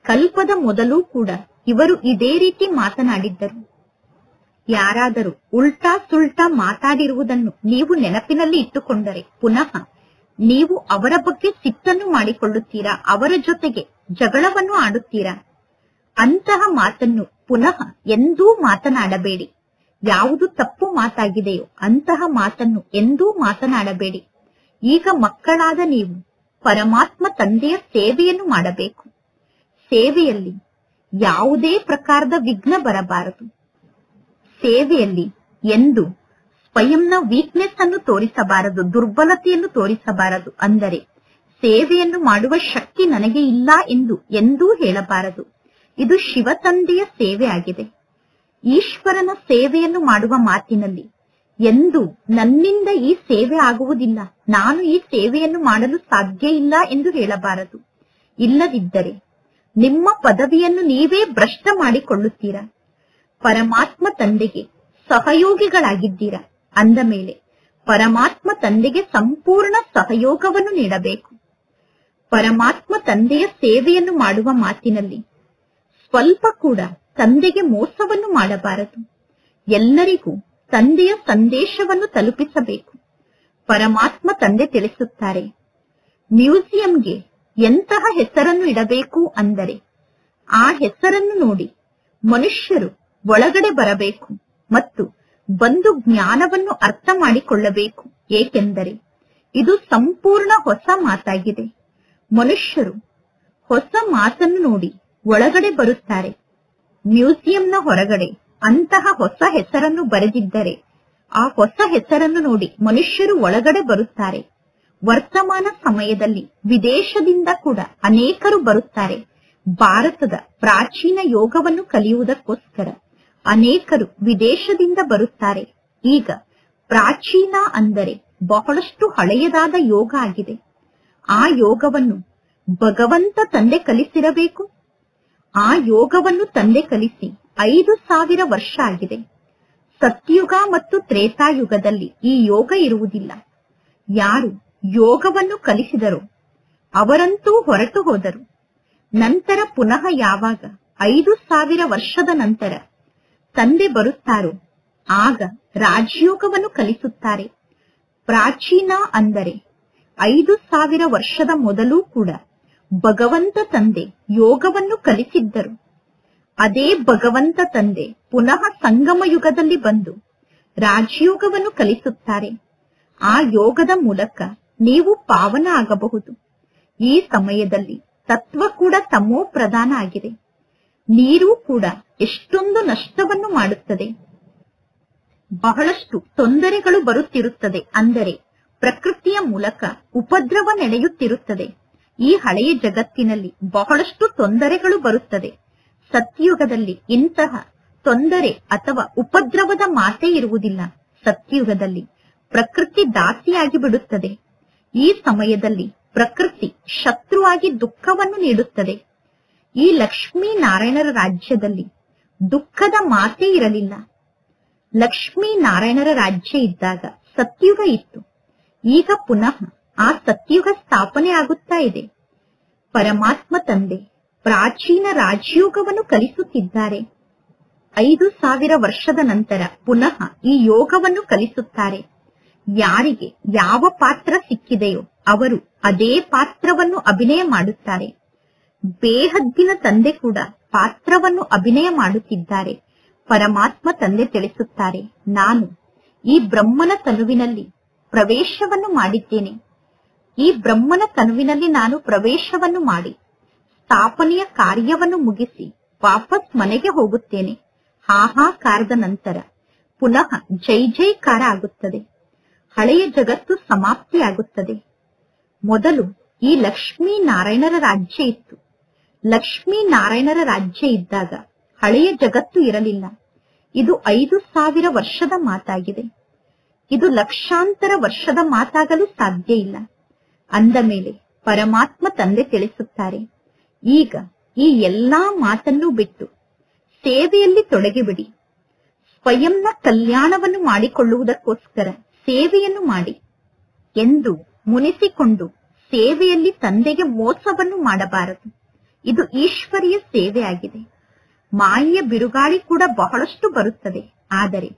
ಕಲ್ಪದ ಮೊದಲು ಕೂಡ ಇವರು ಇದೇ ರೀತಿ ಮಾತನಾಡಿದ್ದರು. ಯಾರಾದರೂ ಉಲ್ಟಾ ಸುಲ್ಟಾ ಮಾತಾಡಿರುವುದನ್ನು ನೀವು ನೆನಪಿನಲ್ಲಿ ಇಟ್ಟುಕೊಂಡರೆ ಪುನಃ ನೀವು ಅವರ ಬಗ್ಗೆ ಸಿಟ್ಟನ್ನು ಮಾಡಿಕೊಳ್ಳುತ್ತೀರಾ, ಅವರ ಜೊತೆಗೆ ಜಗಳವನ್ನು ಆಡುತ್ತೀರಾ. ಅಂತಹ ಮಾತನ್ನು ಪುನಃ ಎಂದೂ ಮಾತನಾಡಬೇಡಿ. ಯಾವುದು ತಪ್ಪು ಮಾತಾಗಿದೆಯೋ ಅಂತಹ ಮಾತನ್ನು ಎಂದೂ ಮಾತನಾಡಬೇಡಿ. ಈಗ ಮಕ್ಕಳಾದ ನೀವು ಪರಮಾತ್ಮ ತಂದೆಯ ಸೇವೆಯನ್ನು ಮಾಡಬೇಕು. ಸೇವೆಯಲ್ಲಿ ಯಾವುದೇ ಪ್ರಕಾರದ ವಿಘ್ನ ಬರಬಾರದು. ಸೇವೆಯಲ್ಲಿ ಎಂದು ಸ್ವಯಂನ ವೀಕ್ನೆಸ್ ಅನ್ನು ತೋರಿಸಬಾರದು, ದುರ್ಬಲತೆಯನ್ನು ತೋರಿಸಬಾರದು. ಅಂದರೆ ಸೇವೆಯನ್ನು ಮಾಡುವ ಶಕ್ತಿ ನನಗೆ ಇಲ್ಲ ಎಂದು ಎಂದೂ ಹೇಳಬಾರದು. ಇದು ಶಿವ ತಂದೆಯ ಸೇವೆ ಆಗಿದೆ. ಈಶ್ವರನ ಸೇವೆಯನ್ನು ಮಾಡುವ ಮಾತಿನಲ್ಲಿ ಎಂದು ನನ್ನಿಂದ ಈ ಸೇವೆ ಆಗುವುದಿಲ್ಲ, ನಾನು ಈ ಸೇವೆಯನ್ನು ಮಾಡಲು ಸಾಧ್ಯ ಇಲ್ಲ ಎಂದು ಹೇಳಬಾರದು. ಇಲ್ಲದಿದ್ದರೆ ನಿಮ್ಮ ಪದವಿಯನ್ನು ನೀವೇ ಭ್ರಷ್ಟ ಮಾಡಿಕೊಳ್ಳುತ್ತೀರಾ. ಪರಮಾತ್ಮ ತಂದೆಗೆ ಸಹಯೋಗಿಗಳಾಗಿದ್ದೀರಾ ಅಂದ ಮೇಲೆ ಪರಮಾತ್ಮ ತಂದೆಗೆ ಸಂಪೂರ್ಣ ಸಹಯೋಗವನ್ನು ನೀಡಬೇಕು. ಪರಮಾತ್ಮ ತಂದೆಯ ಸೇವೆಯನ್ನು ಮಾಡುವ ಮಾತಿನಲ್ಲಿ ಸ್ವಲ್ಪ ಕೂಡ ತಂದೆಗೆ ಮೋಸವನ್ನು ಮಾಡಬಾರದು. ಎಲ್ಲರಿಗೂ ತಂದೆಯ ಸಂದೇಶವನ್ನು ತಲುಪಿಸಬೇಕು. ಪರಮಾತ್ಮ ತಂದೆ ತಿಳಿಸುತ್ತಾರೆ, ಮ್ಯೂಸಿಯಂಗೆ ಎಂತಹ ಹೆಸರನ್ನು ಇಡಬೇಕು ಅಂದರೆ ಆ ಹೆಸರನ್ನು ನೋಡಿ ಮನುಷ್ಯರು ಒಳಗಡೆ ಬರಬೇಕು ಮತ್ತು ಬಂದು ಜ್ಞಾನವನ್ನು ಅರ್ಥ ಮಾಡಿಕೊಳ್ಳಬೇಕು. ಏಕೆಂದರೆ ಇದು ಸಂಪೂರ್ಣ ಹೊಸ ಮಾತಾಗಿದೆ. ಮನುಷ್ಯರು ಹೊಸ ಮಾತನ್ನು ನೋಡಿ ಒಳಗಡೆ ಬರುತ್ತಾರೆ. ಮ್ಯೂಸಿಯಂನ ಹೊರಗಡೆ ಅಂತಹ ಹೊಸ ಹೆಸರನ್ನು ಬರೆದಿದ್ದರೆ ಆ ಹೊಸ ಹೆಸರನ್ನು ನೋಡಿ ಮನುಷ್ಯರು ಒಳಗಡೆ ಬರುತ್ತಾರೆ. ವರ್ತಮಾನ ಸಮಯದಲ್ಲಿ ವಿದೇಶದಿಂದ ಕೂಡ ಅನೇಕರು ಬರುತ್ತಾರೆ. ಭಾರತದ ಪ್ರಾಚೀನ ಯೋಗವನ್ನು ಕಲಿಯುವುದಕ್ಕೋಸ್ಕರ ಅನೇಕರು ವಿದೇಶದಿಂದ ಬರುತ್ತಾರೆ. ಈಗ ಪ್ರಾಚೀನ ಅಂದರೆ ಬಹಳಷ್ಟು ಹಳೆಯದಾದ ಯೋಗ ಆಗಿದೆ. ಆ ಯೋಗವನ್ನು ಭಗವಂತ ತಂದೆ ಕಲಿಸಿರಬೇಕು. ಆ ಯೋಗವನ್ನು ತಂದೆ ಕಲಿಸಿ 5000 ವರ್ಷ ಆಗಿದೆ. ಸತ್ಯುಗ ಮತ್ತು ತ್ರೇತಾಯುಗದಲ್ಲಿ ಈ ಯೋಗ ಇರುವುದಿಲ್ಲ. ಯಾರು ಯೋಗವನ್ನು ಕಲಿಸಿದರೋ ಅವರಂತೂ ಹೊರಟು ಹೋದರು. ನಂತರ ಪುನಃ ಯಾವಾಗ 5000 ವರ್ಷದ ನಂತರ ತಂದೆ ಬರುತ್ತಾರೋ ಆಗ ರಾಜಯೋಗವನ್ನು ಕಲಿಸುತ್ತಾರೆ. ಪ್ರಾಚೀನ ಅಂದರೆ 5000 ವರ್ಷದ ಮೊದಲು ಕೂಡ ಭಗವಂತ ತಂದೆ ಯೋಗವನ್ನು ಕಲಿಸಿದ್ದರು. ಅದೇ ಭಗವಂತ ತಂದೆ ಪುನಃ ಸಂಗಮ ಯುಗದಲ್ಲಿ ಬಂದು ರಾಜಯೋಗವನ್ನು ಕಲಿಸುತ್ತಾರೆ. ಆ ಯೋಗದ ಮೂಲಕ ನೀವು ಪಾವನ ಆಗಬಹುದು. ಈ ಸಮಯದಲ್ಲಿ ತತ್ವ ಕೂಡ ತಮೋ ಪ್ರಧಾನ ಆಗಿದೆ. ನೀರು ಕೂಡ ಎಷ್ಟೊಂದು ನಷ್ಟವನ್ನು ಮಾಡುತ್ತದೆ. ಬಹಳಷ್ಟು ತೊಂದರೆಗಳು ಬರುತ್ತಿರುತ್ತದೆ. ಅಂದರೆ ಪ್ರಕೃತಿಯ ಮೂಲಕ ಉಪದ್ರವ ನಡೆಯುತ್ತಿರುತ್ತದೆ. ಈ ಹಳೆಯ ಜಗತ್ತಿನಲ್ಲಿ ಬಹಳಷ್ಟು ತೊಂದರೆಗಳು ಬರುತ್ತದೆ. ಸತ್ಯಯುಗದಲ್ಲಿ ಇಂತಹ ತೊಂದರೆ ಅಥವಾ ಉಪದ್ರವದ ಮಾತೇ ಇರುವುದಿಲ್ಲ. ಸತ್ಯಯುಗದಲ್ಲಿ ಪ್ರಕೃತಿ ದಾಸಿಯಾಗಿ ಬಿಡುತ್ತದೆ. ಈ ಸಮಯದಲ್ಲಿ ಪ್ರಕೃತಿ ಶತ್ರುವಾಗಿ ದುಃಖವನ್ನು ನೀಡುತ್ತದೆ. ಈ ಲಕ್ಷ್ಮೀನಾರಾಯಣರ ರಾಜ್ಯದಲ್ಲಿ ದುಃಖದ ಮಾತೇ ಇರಲಿಲ್ಲ. ಲಕ್ಷ್ಮೀನಾರಾಯಣರ ರಾಜ್ಯ ಇದ್ದಾಗ ಸತ್ಯುಗ ಇತ್ತು. ಈಗ ಪುನಃ ಆ ಸತ್ಯುಗ ಸ್ಥಾಪನೆ ಆಗುತ್ತಾ ಇದೆ. ಪರಮಾತ್ಮ ತಂದೆ ಪ್ರಾಚೀನ ರಾಜಯೋಗವನ್ನು ಕಲಿಸುತ್ತಿದ್ದಾರೆ. 5000 ವರ್ಷದ ನಂತರ ಪುನಃ ಈ ಯೋಗವನ್ನು ಕಲಿಸುತ್ತಾರೆ. ಯಾರಿಗೆ ಯಾವ ಪಾತ್ರ ಸಿಕ್ಕಿದೆಯೋ ಅವರು ಅದೇ ಪಾತ್ರವನ್ನು ಅಭಿನಯ ಮಾಡುತ್ತಾರೆ. ಬೇಹದ್ದಿನ ತಂದೆ ಕೂಡ ಪಾತ್ರವನ್ನು ಅಭಿನಯ ಮಾಡುತ್ತಿದ್ದಾರೆ. ಪರಮಾತ್ಮ ತಂದೆ ತಿಳಿಸುತ್ತಾರೆ, ನಾನು ಈ ಬ್ರಹ್ಮನ ತನುವಿನಲ್ಲಿ ಪ್ರವೇಶವನ್ನು ಮಾಡಿದ್ದೇನೆ. ಈ ಬ್ರಹ್ಮನ ತನುವಿನಲ್ಲಿ ನಾನು ಪ್ರವೇಶವನ್ನು ಮಾಡಿ ಸ್ಥಾಪನೆಯ ಕಾರ್ಯವನ್ನು ಮುಗಿಸಿ ವಾಪಸ್ ಮನೆಗೆ ಹೋಗುತ್ತೇನೆ. ಹಾಹಾಕಾರದ ನಂತರ ಪುನಃ ಜೈ ಜೈಕಾರ ಆಗುತ್ತದೆ. ಹಳೆಯ ಜಗತ್ತು ಸಮಾಪ್ತಿಯಾಗುತ್ತದೆ. ಮೊದಲು ಈ ಲಕ್ಷ್ಮೀನಾರಾಯಣರ ರಾಜ್ಯ ಇತ್ತು. ಲಕ್ಷ್ಮೀನಾರಾಯಣರ ರಾಜ್ಯ ಇದ್ದಾಗ ಹಳೆಯ ಜಗತ್ತು ಇರಲಿಲ್ಲ. ಇದು 5000 ವರ್ಷದ ಮಾತಾಗಿದೆ. ಇದು ಲಕ್ಷಾಂತರ ವರ್ಷದ ಮಾತಾಗಲು ಸಾಧ್ಯ ಇಲ್ಲ. ಅಂದ ಮೇಲೆ ಪರಮಾತ್ಮ ತಂದೆ ತಿಳಿಸುತ್ತಾರೆ, ಈಗ ಈ ಎಲ್ಲಾ ಮಾತನ್ನು ಬಿಟ್ಟು ಸೇವೆಯಲ್ಲಿ ತೊಡಗಿಬಿಡಿ. ಸ್ವಯಂನ ಕಲ್ಯಾಣವನ್ನು ಮಾಡಿಕೊಳ್ಳುವುದಕ್ಕೋಸ್ಕರ ಸೇವೆಯನ್ನು ಮಾಡಿ ಎಂದು ಮುನಿಸಿಕೊಂಡು ಸೇವೆಯಲ್ಲಿ ತಂದೆಗೆ ಮೋಸವನ್ನು ಮಾಡಬಾರದು. ಇದು ಈಶ್ವರಿಯ ಸೇವೆ ಆಗಿದೆ. ಮಾಯೆಯ ಬಿರುಗಾಳಿ ಕೂಡ ಬಹಳಷ್ಟು ಬರುತ್ತದೆ. ಆದರೆ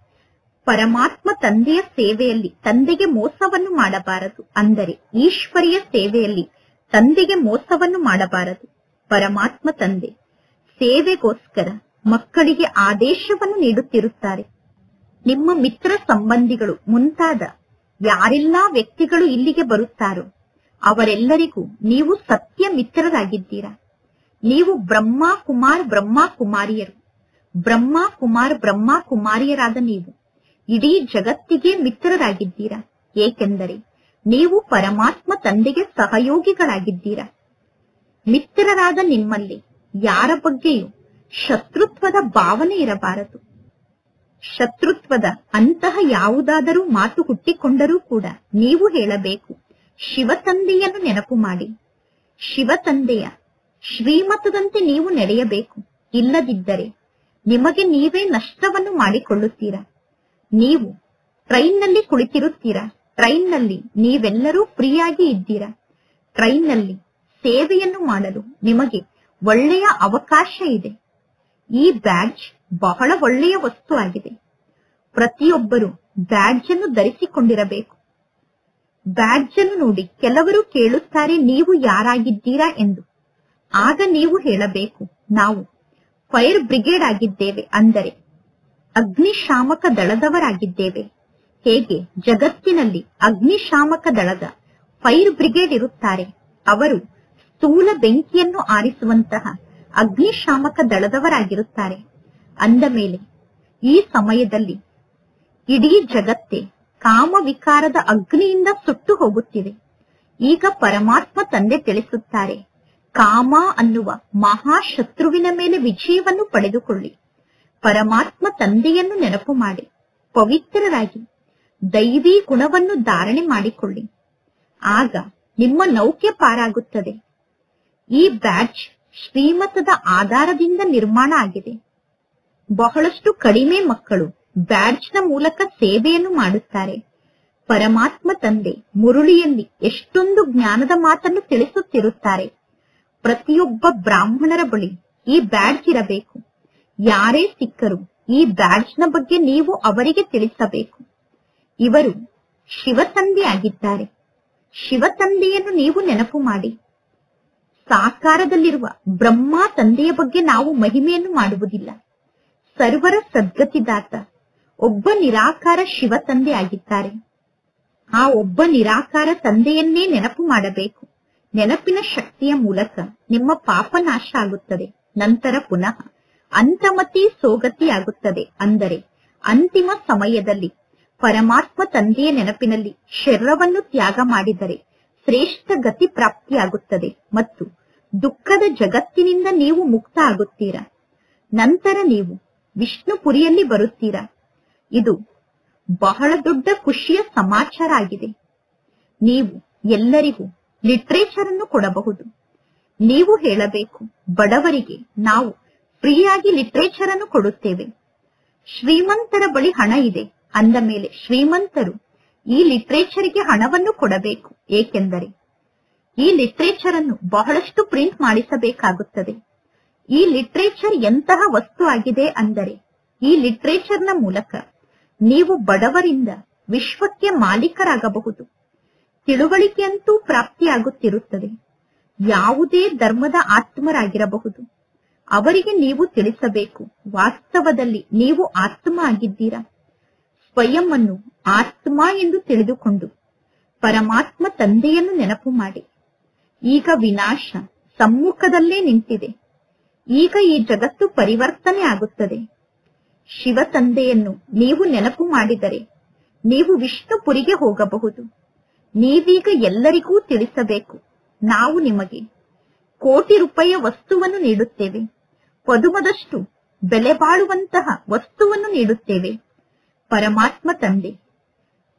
ಪರಮಾತ್ಮ ತಂದೆಯ ಸೇವೆಯಲ್ಲಿ ತಂದೆಗೆ ಮೋಸವನ್ನು ಮಾಡಬಾರದು. ಅಂದರೆ ಈಶ್ವರಿಯ ಸೇವೆಯಲ್ಲಿ ತಂದೆಗೆ ಮೋಸವನ್ನು ಮಾಡಬಾರದು. ಪರಮಾತ್ಮ ತಂದೆ ಸೇವೆಗೋಸ್ಕರ ಮಕ್ಕಳಿಗೆ ಆದೇಶವನ್ನು ನೀಡುತ್ತಿರುತ್ತಾರೆ. ನಿಮ್ಮ ಮಿತ್ರ ಸಂಬಂಧಿಗಳು ಮುಂತಾದ ಯಾರೆಲ್ಲಾ ವ್ಯಕ್ತಿಗಳು ಇಲ್ಲಿಗೆ ಬರುತ್ತಾರೋ ಅವರೆಲ್ಲರಿಗೂ ನೀವು ಸತ್ಯ ಮಿತ್ರರಾಗಿದ್ದೀರಾ. ನೀವು ಬ್ರಹ್ಮ ಕುಮಾರ್ ಬ್ರಹ್ಮ ಕುಮಾರಿಯರು. ಬ್ರಹ್ಮ ಕುಮಾರ್ ಬ್ರಹ್ಮ ಕುಮಾರಿಯರಾದ ನೀವು ಇಡೀ ಜಗತ್ತಿಗೆ ಮಿತ್ರರಾಗಿದ್ದೀರಾ. ಏಕೆಂದರೆ ನೀವು ಪರಮಾತ್ಮ ತಂದೆಗೆ ಸಹಯೋಗಿಗಳಾಗಿದ್ದೀರಾ. ಮಿತ್ರರಾದ ನಿಮ್ಮಲ್ಲಿ ಯಾರ ಬಗ್ಗೆಯೂ ಶತ್ರುತ್ವದ ಭಾವನೆ ಇರಬಾರದು. ಶತ್ರುತ್ವದ ಅಂತಹ ಯಾವುದಾದರೂ ಮಾತು ಹುಟ್ಟಿಕೊಂಡರೂ ಕೂಡ ನೀವು ಹೇಳಬೇಕು, ಶಿವತಂದೆಯನ್ನು ನೆನಪು ಮಾಡಿ. ಶಿವತಂದೆಯ ಶ್ರೀಮತದಂತೆ ನೀವು ನಡೆಯಬೇಕು. ಇಲ್ಲದಿದ್ದರೆ ನಿಮಗೆ ನೀವೇ ನಷ್ಟವನ್ನು ಮಾಡಿಕೊಳ್ಳುತ್ತೀರಾ. ನೀವು ಟ್ರೈನ್ನಲ್ಲಿ ಕುಳಿತಿರುತ್ತೀರಾ. ಟ್ರೈನ್ನಲ್ಲಿ ನೀವೆಲ್ಲರೂ ಫ್ರೀಯಾಗಿ ಇದ್ದೀರಾ. ಟ್ರೈನ್ನಲ್ಲಿ ಸೇವೆಯನ್ನು ಮಾಡಲು ನಿಮಗೆ ಒಳ್ಳೆಯ ಅವಕಾಶ ಇದೆ. ಈ ಬ್ಯಾಡ್ಜ್ ಬಹಳ ಒಳ್ಳೆಯ ವಸ್ತು ಆಗಿದೆ. ಪ್ರತಿಯೊಬ್ಬರು ಬ್ಯಾಡ್ಜ್ ಅನ್ನು ಧರಿಸಿಕೊಂಡಿರಬೇಕು. ಬ್ಯಾಡ್ಜ್ ಅನ್ನು ನೋಡಿ ಕೆಲವರು ಕೇಳುತ್ತಾರೆ, ನೀವು ಯಾರಾಗಿದ್ದೀರಾ ಎಂದು. ಆಗ ನೀವು ಹೇಳಬೇಕು, ನಾವು ಫೈರ್ ಬ್ರಿಗೇಡ್ ಆಗಿದ್ದೇವೆ, ಅಂದರೆ ಅಗ್ನಿಶಾಮಕ ದಳದವರಾಗಿದ್ದೇವೆ. ಹೇಗೆ ಜಗತ್ತಿನಲ್ಲಿ ಅಗ್ನಿಶಾಮಕ ದಳದ ಫೈರ್ ಬ್ರಿಗೇಡ್ ಇರುತ್ತಾರೆ, ಅವರು ಸ್ಥೂಲ ಬೆಂಕಿಯನ್ನು ಆರಿಸುವಂತಹ ಅಗ್ನಿಶಾಮಕ ದಳದವರಾಗಿರುತ್ತಾರೆ. ಅಂದ ಮೇಲೆ ಈ ಸಮಯದಲ್ಲಿ ಇಡೀ ಜಗತ್ತೇ ಕಾಮ ವಿಕಾರದ ಅಗ್ನಿಯಿಂದ ಸುಟ್ಟು ಹೋಗುತ್ತಿದೆ. ಈಗ ಪರಮಾತ್ಮ ತಂದೆ ತಿಳಿಸುತ್ತಾರೆ, ಕಾಮ ಅನ್ನುವ ಮಹಾಶತ್ರುವಿನ ಮೇಲೆ ವಿಜಯವನ್ನು ಪಡೆದುಕೊಳ್ಳಿ. ಪರಮಾತ್ಮ ತಂದೆಯನ್ನು ನೆನಪು ಮಾಡಿ ಪವಿತ್ರರಾಗಿ ದೈವಿ ಗುಣವನ್ನು ಧಾರಣೆ ಮಾಡಿಕೊಳ್ಳಿ. ಆಗ ನಿಮ್ಮ ನೌಕೆ ಪಾರಾಗುತ್ತದೆ. ಈ ಬ್ಯಾಡ್ಜ್ ಶ್ರೀಮತದ ಆಧಾರದಿಂದ ನಿರ್ಮಾಣ ಆಗಿದೆ. ಬಹಳಷ್ಟು ಕಡಿಮೆ ಮಕ್ಕಳು ಬ್ಯಾಡ್ಜ್ನ ಮೂಲಕ ಸೇವೆಯನ್ನು ಮಾಡುತ್ತಾರೆ. ಪರಮಾತ್ಮ ತಂದೆ ಮುರುಳಿಯಲ್ಲಿ ಎಷ್ಟೊಂದು ಜ್ಞಾನದ ಮಾತನ್ನು ತಿಳಿಸುತ್ತಿರುತ್ತಾರೆ. ಪ್ರತಿಯೊಬ್ಬ ಬ್ರಾಹ್ಮಣರ ಬಳಿ ಈ ಬ್ಯಾಡ್ಜ್ ಇರಬೇಕು. ಯಾರೇ ಸಿಕ್ಕರು ಈ ಬ್ಯಾಡ್ಜ್ನ ಬಗ್ಗೆ ನೀವು ಅವರಿಗೆ ತಿಳಿಸಬೇಕು. ಇವರು ಶಿವತಂದೆ ಆಗಿದ್ದಾರೆ. ಶಿವತಂದೆಯನ್ನು ನೀವು ನೆನಪು ಮಾಡಿ. ಸಾಕಾರದಲ್ಲಿರುವ ಬ್ರಹ್ಮ ತಂದೆಯ ಬಗ್ಗೆ ನಾವು ಮಹಿಮೆಯನ್ನು ಮಾಡುವುದಿಲ್ಲ. ಸರ್ವರ ಸದ್ಗತಿದಾತ ಒಬ್ಬ ನಿರಾಕಾರ ಶಿವ ತಂದೆ ಆಗಿದ್ದಾರೆ. ಆ ಒಬ್ಬ ನಿರಾಕಾರ ತಂದೆಯನ್ನೇ ನೆನಪು ಮಾಡಬೇಕು. ನೆನಪಿನ ಶಕ್ತಿಯ ಮೂಲಕ ನಿಮ್ಮ ಪಾಪ ನಾಶ ಆಗುತ್ತದೆ. ನಂತರ ಪುನಃ ಅಂತಮತಿ ಸೋಗತಿ ಆಗುತ್ತದೆ. ಅಂದರೆ ಅಂತಿಮ ಸಮಯದಲ್ಲಿ ಪರಮಾತ್ಮ ತಂದೆಯ ನೆನಪಿನಲ್ಲಿ ಶರೀರವನ್ನು ತ್ಯಾಗ ಮಾಡಿದರೆ ಶ್ರೇಷ್ಠ ಗತಿ ಪ್ರಾಪ್ತಿಯಾಗುತ್ತದೆ ಮತ್ತು ದುಃಖದ ಜಗತ್ತಿನಿಂದ ನೀವು ಮುಕ್ತ ಆಗುತ್ತೀರಾ. ನಂತರ ನೀವು ವಿಷ್ಣುಪುರಿಯಲ್ಲಿ ಬರುತ್ತೀರಾ. ಇದು ಬಹಳ ದೊಡ್ಡ ಖುಷಿಯ ಸಮಾಚಾರ ಆಗಿದೆ. ನೀವು ಎಲ್ಲರಿಗೂ ಲಿಟರೇಚರ್ ಅನ್ನು ಕೊಡಬಹುದು. ನೀವು ಹೇಳಬೇಕು, ಬಡವರಿಗೆ ನಾವು ಫ್ರೀಯಾಗಿ ಲಿಟರೇಚರ್ ಅನ್ನು ಕೊಡುತ್ತೇವೆ. ಶ್ರೀಮಂತರ ಬಳಿ ಹಣ ಇದೆ ಅಂದ ಮೇಲೆ ಶ್ರೀಮಂತರು ಈ ಲಿಟರೇಚರ್ಗೆ ಹಣವನ್ನು ಕೊಡಬೇಕು. ಏಕೆಂದರೆ ಈ ಲಿಟರೇಚರ್ ಅನ್ನು ಬಹಳಷ್ಟು ಪ್ರಿಂಟ್ ಮಾಡಿಸಬೇಕಾಗುತ್ತದೆ. ಈ ಲಿಟರೇಚರ್ ಎಂತಹ ವಸ್ತು ಆಗಿದೆ ಅಂದರೆ ಈ ಲಿಟರೇಚರ್ನ ಮೂಲಕ ನೀವು ಬಡವರಿಂದ ವಿಶ್ವಕ್ಕೆ ಮಾಲೀಕರಾಗಬಹುದು. ತಿಳುವಳಿಕೆಯಂತೂ ಪ್ರಾಪ್ತಿಯಾಗುತ್ತಿರುತ್ತದೆ. ಯಾವುದೇ ಧರ್ಮದ ಆತ್ಮರಾಗಿರಬಹುದು. ಅವರಿಗೆ ನೀವು ತಿಳಿಸಬೇಕು, ವಾಸ್ತವದಲ್ಲಿ ನೀವು ಆತ್ಮ ಆಗಿದ್ದೀರಾ. ಸ್ವಯಂ ಅನ್ನು ಆತ್ಮ ಎಂದು ತಿಳಿದುಕೊಂಡು ಪರಮಾತ್ಮ ತಂದೆಯನ್ನು ನೆನಪು ಮಾಡಿ. ಈಗ ವಿನಾಶ ಸಮ್ಮುಖದಲ್ಲೇ ನಿಂತಿದೆ. ಈಗ ಈ ಜಗತ್ತು ಪರಿವರ್ತನೆ ಆಗುತ್ತದೆ. ಶಿವ ತಂದೆಯನ್ನು ನೀವು ನೆನಪು ಮಾಡಿದರೆ ನೀವು ವಿಷ್ಣುಪುರಿಗೆ ಹೋಗಬಹುದು. ನೀವೀಗ ಎಲ್ಲರಿಗೂ ತಿಳಿಸಬೇಕು, ನಾವು ನಿಮಗೆ ಕೋಟಿ ರೂಪಾಯಿಯ ವಸ್ತುವನ್ನು ನೀಡುತ್ತೇವೆ, ಪದುಮದಷ್ಟು ಬೆಲೆ ಬಾಳುವಂತಹ ವಸ್ತುವನ್ನು ನೀಡುತ್ತೇವೆ. ಪರಮಾತ್ಮ ತಂದೆ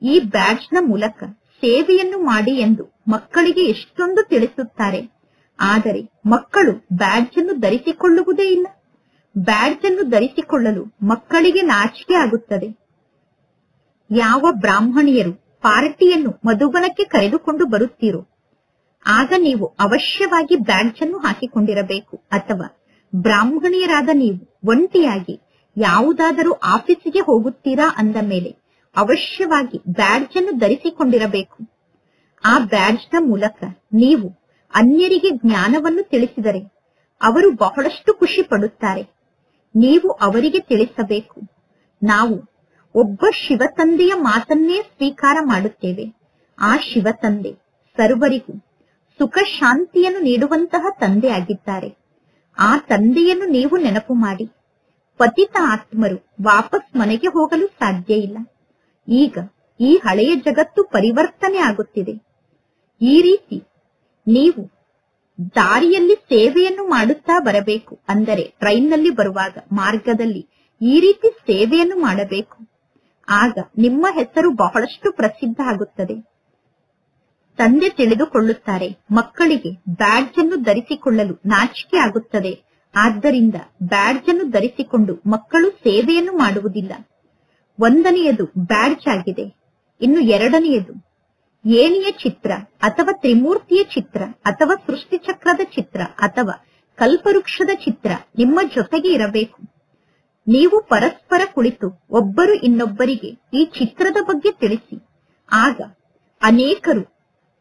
ಈ ಬ್ಯಾಡ್ಜ್ನ ಮೂಲಕ ಸೇವೆಯನ್ನು ಮಾಡಿ ಎಂದು ಮಕ್ಕಳಿಗೆ ಎಷ್ಟೊಂದು ತಿಳಿಸುತ್ತಾರೆ. ಆದರೆ ಮಕ್ಕಳು ಬ್ಯಾಡ್ಜ್ ಅನ್ನು ಧರಿಸಿಕೊಳ್ಳುವುದೇ ಇಲ್ಲ. ಬ್ಯಾಡ್ಜ್ ಅನ್ನು ಧರಿಸಿಕೊಳ್ಳಲು ಮಕ್ಕಳಿಗೆ ನಾಚಿಕೆ ಆಗುತ್ತದೆ. ಯಾವ ಬ್ರಾಹ್ಮಣಿಯರು ಪಾರ್ಟಿಯನ್ನು ಮಧುಬನಕ್ಕೆ ಕರೆದುಕೊಂಡು ಬರುತ್ತೀರೋ ಆಗ ನೀವು ಅವಶ್ಯವಾಗಿ ಬ್ಯಾಡ್ಜ್ ಅನ್ನು ಹಾಕಿಕೊಂಡಿರಬೇಕು. ಅಥವಾ ಬ್ರಾಹ್ಮಣಿಯರಾದ ನೀವು ಒಂಟಿಯಾಗಿ ಯಾವುದಾದರೂ ಆಫೀಸಿಗೆ ಹೋಗುತ್ತೀರಾ ಅಂದ ಮೇಲೆ ಅವಶ್ಯವಾಗಿ ಬ್ಯಾಡ್ಜ್ ಅನ್ನು ಧರಿಸಿಕೊಂಡಿರಬೇಕು. ಆ ಬ್ಯಾಡ್ಜ್ನ ಮೂಲಕ ನೀವು ಅನ್ಯರಿಗೆ ಜ್ಞಾನವನ್ನು ತಿಳಿಸಿದರೆ ಅವರು ಬಹಳಷ್ಟು ಖುಷಿ ಪಡುತ್ತಾರೆ. ನೀವು ಅವರಿಗೆ ತಿಳಿಸಬೇಕು, ನಾವು ಒಬ್ಬ ಶಿವತಂದೆಯ ಮಾತನ್ನೇ ಸ್ವೀಕಾರ ಮಾಡುತ್ತೇವೆ. ಆ ಶಿವತಂದೆ ಸರ್ವರಿಗೂ ಸುಖ ಶಾಂತಿಯನ್ನು ನೀಡುವಂತಹ ತಂದೆ ಆಗಿದ್ದಾರೆ. ಆ ತಂದೆಯನ್ನು ನೀವು ನೆನಪು ಮಾಡಿ. ಪತಿತ ಆತ್ಮರು ವಾಪಸ್ ಮನೆಗೆ ಹೋಗಲು ಸಾಧ್ಯ ಇಲ್ಲ. ಈಗ ಈ ಹಳೆಯ ಜಗತ್ತು ಪರಿವರ್ತನೆ ಆಗುತ್ತಿದೆ. ಈ ರೀತಿ ನೀವು ದಾರಿಯಲ್ಲಿ ಸೇವೆಯನ್ನು ಮಾಡುತ್ತಾ ಬರಬೇಕು. ಅಂದರೆ ಟ್ರೈನ್ನಲ್ಲಿ ಬರುವಾಗ ಮಾರ್ಗದಲ್ಲಿ ಈ ರೀತಿ ಸೇವೆಯನ್ನು ಮಾಡಬೇಕು. ಆಗ ನಿಮ್ಮ ಹೆಸರು ಬಹಳಷ್ಟು ಪ್ರಸಿದ್ಧ ಆಗುತ್ತದೆ. ತಂದೆ ತಿಳಿದುಕೊಳ್ಳುತ್ತಾರೆ, ಮಕ್ಕಳಿಗೆ ಬ್ಯಾಡ್ಜ್ ಅನ್ನು ಧರಿಸಿಕೊಳ್ಳಲು ನಾಚಿಕೆ ಆಗುತ್ತದೆ. ಆದ್ದರಿಂದ ಬ್ಯಾಡ್ಜ್ ಅನ್ನು ಧರಿಸಿಕೊಂಡು ಮಕ್ಕಳು ಸೇವೆಯನ್ನು ಮಾಡುವುದಿಲ್ಲ. ಒಂದನೆಯದು ಬ್ಯಾಡ್ಜ್ ಆಗಿದೆ. ಇನ್ನು ಎರಡನೆಯದು ಏಣಿಯ ಚಿತ್ರ ಅಥವಾ ತ್ರಿಮೂರ್ತಿಯ ಚಿತ್ರ ಅಥವಾ ಸೃಷ್ಟಿ ಚಕ್ರದ ಚಿತ್ರ ಅಥವಾ ಕಲ್ಪವೃಕ್ಷದ ಚಿತ್ರ ನಿಮ್ಮ ಜೊತೆಗೆ ಇರಬೇಕು. ನೀವು ಪರಸ್ಪರ ಕುಳಿತು ಒಬ್ಬರು ಇನ್ನೊಬ್ಬರಿಗೆ ಈ ಚಿತ್ರದ ಬಗ್ಗೆ ತಿಳಿಸಿ. ಆಗ ಅನೇಕರು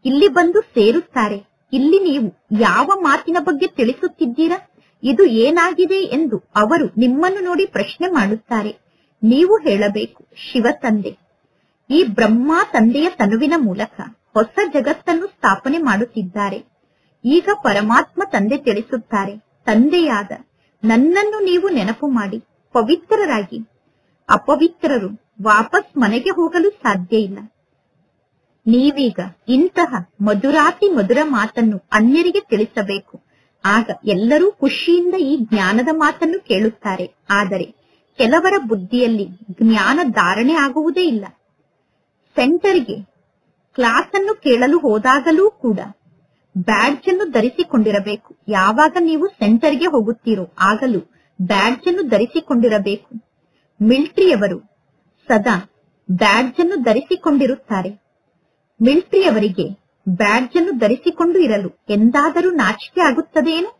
ಇಲ್ಲಿ ಬಂದು ಸೇರುತ್ತಾರೆ. ಇಲ್ಲಿ ನೀವು ಯಾವ ಮಾತಿನ ಬಗ್ಗೆ ತಿಳಿಸುತ್ತಿದ್ದೀರಾ, ಇದು ಏನಾಗಿದೆ ಎಂದು ಅವರು ನಿಮ್ಮನ್ನು ನೋಡಿ ಪ್ರಶ್ನೆ ಮಾಡುತ್ತಾರೆ. ನೀವು ಹೇಳಬೇಕು, ಶಿವ ತಂದೆ ಈ ಬ್ರಹ್ಮ ತಂದೆಯ ತನುವಿನ ಮೂಲಕ ಹೊಸ ಜಗತ್ತನ್ನು ಸ್ಥಾಪನೆ ಮಾಡುತ್ತಿದ್ದಾರೆ. ಈಗ ಪರಮಾತ್ಮ ತಂದೆ ತಿಳಿಸುತ್ತಾರೆ, ತಂದೆಯಾದ ನನ್ನನ್ನು ನೀವು ನೆನಪು ಮಾಡಿ ಪವಿತ್ರರಾಗಿ. ಅಪವಿತ್ರರು ವಾಪಸ್ ಮನೆಗೆ ಹೋಗಲು ಸಾಧ್ಯ ಇಲ್ಲ. ನೀವೀಗ ಇಂತಹ ಮಧುರಾತಿ ಮಧುರ ಮಾತನ್ನು ಅನ್ಯರಿಗೆ ತಿಳಿಸಬೇಕು. ಆಗ ಎಲ್ಲರೂ ಖುಷಿಯಿಂದ ಈ ಜ್ಞಾನದ ಮಾತನ್ನು ಕೇಳುತ್ತಾರೆ. ಆದರೆ ಕೆಲವರ ಬುದ್ಧಿಯಲ್ಲಿ ಜ್ಞಾನ ಧಾರಣೆ ಆಗುವುದೇ ಇಲ್ಲ. ಸೆಂಟರ್ಗೆ ಕ್ಲಾಸ್ ಅನ್ನು ಕೇಳಲು ಹೋದಾಗಲೂ ಕೂಡ ಬ್ಯಾಡ್ಜ್ ಅನ್ನು ಧರಿಸಿಕೊಂಡಿರಬೇಕು. ಯಾವಾಗ ನೀವು ಸೆಂಟರ್ಗೆ ಹೋಗುತ್ತೀರೋ ಆಗಲೂ ಬ್ಯಾಡ್ಜ್ ಅನ್ನು ಧರಿಸಿಕೊಂಡಿರಬೇಕು. ಮಿಲಿಟರಿಯವರು ಸದಾ ಬ್ಯಾಡ್ಜ್ ಅನ್ನು ಧರಿಸಿಕೊಂಡಿರುತ್ತಾರೆ. ಮಿಲಿಟರಿಯವರಿಗೆ ಬ್ಯಾಡ್ಜ್ ಅನ್ನು ಧರಿಸಿಕೊಂಡು ಇರಲು ಎಂದಾದರೂ ನಾಚಿಕೆ ಆಗುತ್ತದೇನು?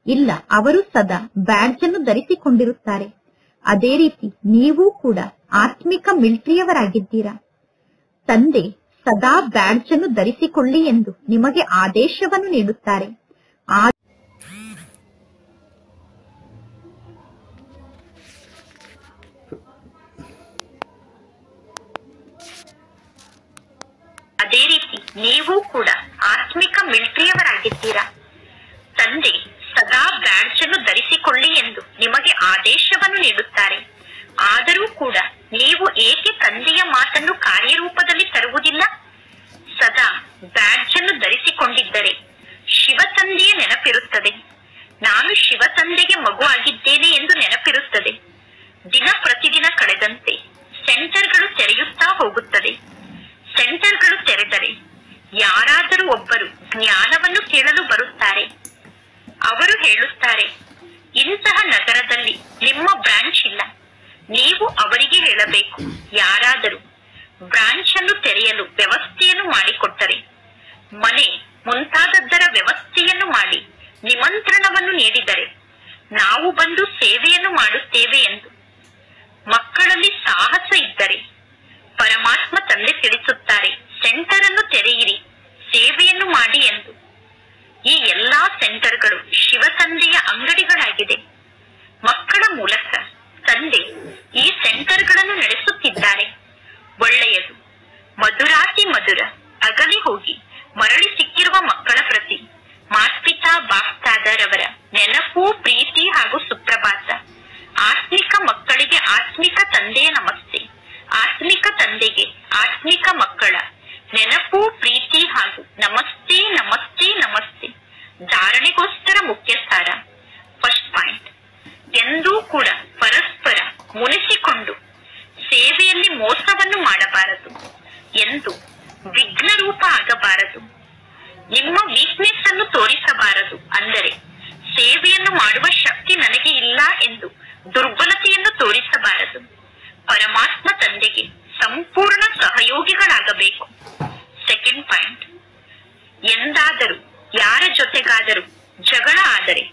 ಇಲ್ಲ, ಅವರು ಸದಾ ಬ್ಯಾಡ್ಜ್ ಅನ್ನು ಧರಿಸಿಕೊಂಡಿರುತ್ತಾರೆ. ಅದೇ ರೀತಿ ನೀವು ಕೂಡ ಆತ್ಮಿಕ ಮಿಲಿಟರಿಯವರಾಗಿದ್ದೀರಾ. ತಂದೆ ಸದಾ ಬ್ಯಾಡ್ಜ್ ಅನ್ನು ಧರಿಸಿಕೊಳ್ಳಿ ಎಂದು ನಿಮಗೆ ಆದೇಶವನ್ನು ನೀಡುತ್ತಾರೆ. ಆ ತಂದೆ ಸದಾ ಬ್ಯಾಡ್ಜ್ ಅನ್ನು ಧರಿಸಿಕೊಳ್ಳಿ ಎಂದು ನಿಮಗೆ ಆದೇಶವನ್ನು ನೀಡುತ್ತಾರೆ. ಆದರೂ ಕೂಡ ನೀವು ಏಕೆ ತಂದೆಯ ಮಾತನ್ನು ಕಾರ್ಯರೂಪದಲ್ಲಿ ತರುವುದಿಲ್ಲ? ಸದಾ ಬ್ಯಾಡ್ಜ್ ಅನ್ನು ಧರಿಸಿಕೊಂಡಿದ್ದರೆ ಶಿವ ತಂದೆಯ ನೆನಪಿರುತ್ತದೆ. ನಾನು ಶಿವ ತಂದೆಗೆ ಮಗು ಆಗಿದ್ದೇನೆ ಎಂದು ನೆನಪಿರುತ್ತದೆ. ದಿನ ಪ್ರತಿದಿನ ಕಳೆದಂತೆ ಸೆಂಟರ್ಗಳು ತೆರೆಯುತ್ತಾ ಹೋಗುತ್ತದೆ. ಸೆಂಟರ್ಗಳು ತೆರೆದರೆ ಯಾರಾದರೂ ಒಬ್ಬರು ಜ್ಞಾನವನ್ನು ಕೇಳಲು ಬರುತ್ತಾರೆ. ಅವರು ಹೇಳುತ್ತಾರೆ, ಇಂತಹ ನಗರದಲ್ಲಿ ನಿಮ್ಮ ಬ್ರಾಂಚ್ ಇಲ್ಲ. ನೀವು ಅವರಿಗೆ ಹೇಳಬೇಕು. ಯಾರಾದರೂ ಬ್ರಾಂಚ್ ಅನ್ನು ತೆರೆಯಲು ವ್ಯವಸ್ಥೆಯನ್ನು ಮಾಡಿಕೊಟ್ಟರೆ, ಮನೆ ಮುಂತಾದದ್ದರ ವ್ಯವಸ್ಥೆಯನ್ನು ಮಾಡಿ ನಿಮಂತ್ರಣವನ್ನು ನೀಡಿದರೆ ನಾವು ಬಂದು ಸೇವೆಯನ್ನು ಮಾಡುತ್ತೇವೆ ಎಂದು. ಮಕ್ಕಳಲ್ಲಿ ಸಾಹಸ ಇದ್ದರೆ ಪರಮಾತ್ಮ ತಂದೆ ತಿಳಿಸುತ್ತಾರೆ, ಸೆಂಟರ್ ಅನ್ನು ತೆರೆಯಿರಿ, ಸೇವೆಯನ್ನು ಮಾಡಿ ಎಂದು. ಈ ಎಲ್ಲಾ ಸೆಂಟರ್ಗಳು ಶಿವ ತಂದೆಯ ಅಂಗಡಿಗಳಾಗಿದೆ. ಮಕ್ಕಳ ಮೂಲಕ ತಂದೆ ಈ ಸೆಂಟರ್ಗಳನ್ನು ನಡೆಸುತ್ತಿದ್ದಾರೆ. ಒಳ್ಳೆಯದು. ಮಧುರಾತಿ ಮಧುರ ಅಗಲಿ ಹೋಗಿ ಮರಳಿ ಸಿಕ್ಕಿರುವ ಮಕ್ಕಳ ಪ್ರತಿ ಮಾತ್ಪಿತಾ ಬಾಪ್ತಾದರವರ ನೆನಪು, ಪ್ರೀತಿ ಹಾಗೂ ಸುಪ್ರಭಾತ. ಆತ್ಮಿಕ ಮಕ್ಕಳಿಗೆ ಆತ್ಮಿಕ ತಂದೆಯ ನಮಸ್ತೆ. ಆತ್ಮಿಕ ತಂದೆಗೆ ಆತ್ಮಿಕ ಮಕ್ಕಳ ನೆನಪು, ಪ್ರೀತಿ ಹಾಗೂ ನಮಸ್ತೆ ನಮಸ್ತೆ ನಮಸ್ತೆ. ಧಾರಣೆಗೋಸ್ಕರ ಮುಖ್ಯ ಸಾರ. ಫಸ್ಟ್ ಪಾಯಿಂಟ್, ಎಂದೂ ಕೂಡ ಪರಸ್ಪರ ಮುನಿಸಿಕೊಂಡು ಸೇವೆಯಲ್ಲಿ ಮೋಸವನ್ನು ಮಾಡಬಾರದು. ಎಂದು ವಿಘ್ನ ರೂಪ ಆಗಬಾರದು. ನಿಮ್ಮ ವೀಕ್ನೆಸ್ ಅನ್ನು ತೋರಿಸಬಾರದು. ಅಂದರೆ ಸೇವೆಯನ್ನು ಮಾಡುವ ಶಕ್ತಿ ನನಗೆ ಇಲ್ಲ ಎಂದು ದುರ್ಬಲತೆಯನ್ನು ತೋರಿಸಬಾರದು. ಪರಮಾತ್ಮ ತಂದೆಗೆ ಸಂಪೂರ್ಣ ಸಹಯೋಗಿಗಳಾಗಬೇಕು. ಸೆಕೆಂಡ್ ಪಾಯಿಂಟ್, ಎಂದಾದರೂ ಯಾರ ಜೊತೆಗಾದರೂ ಜಗಳ ಆದರೆ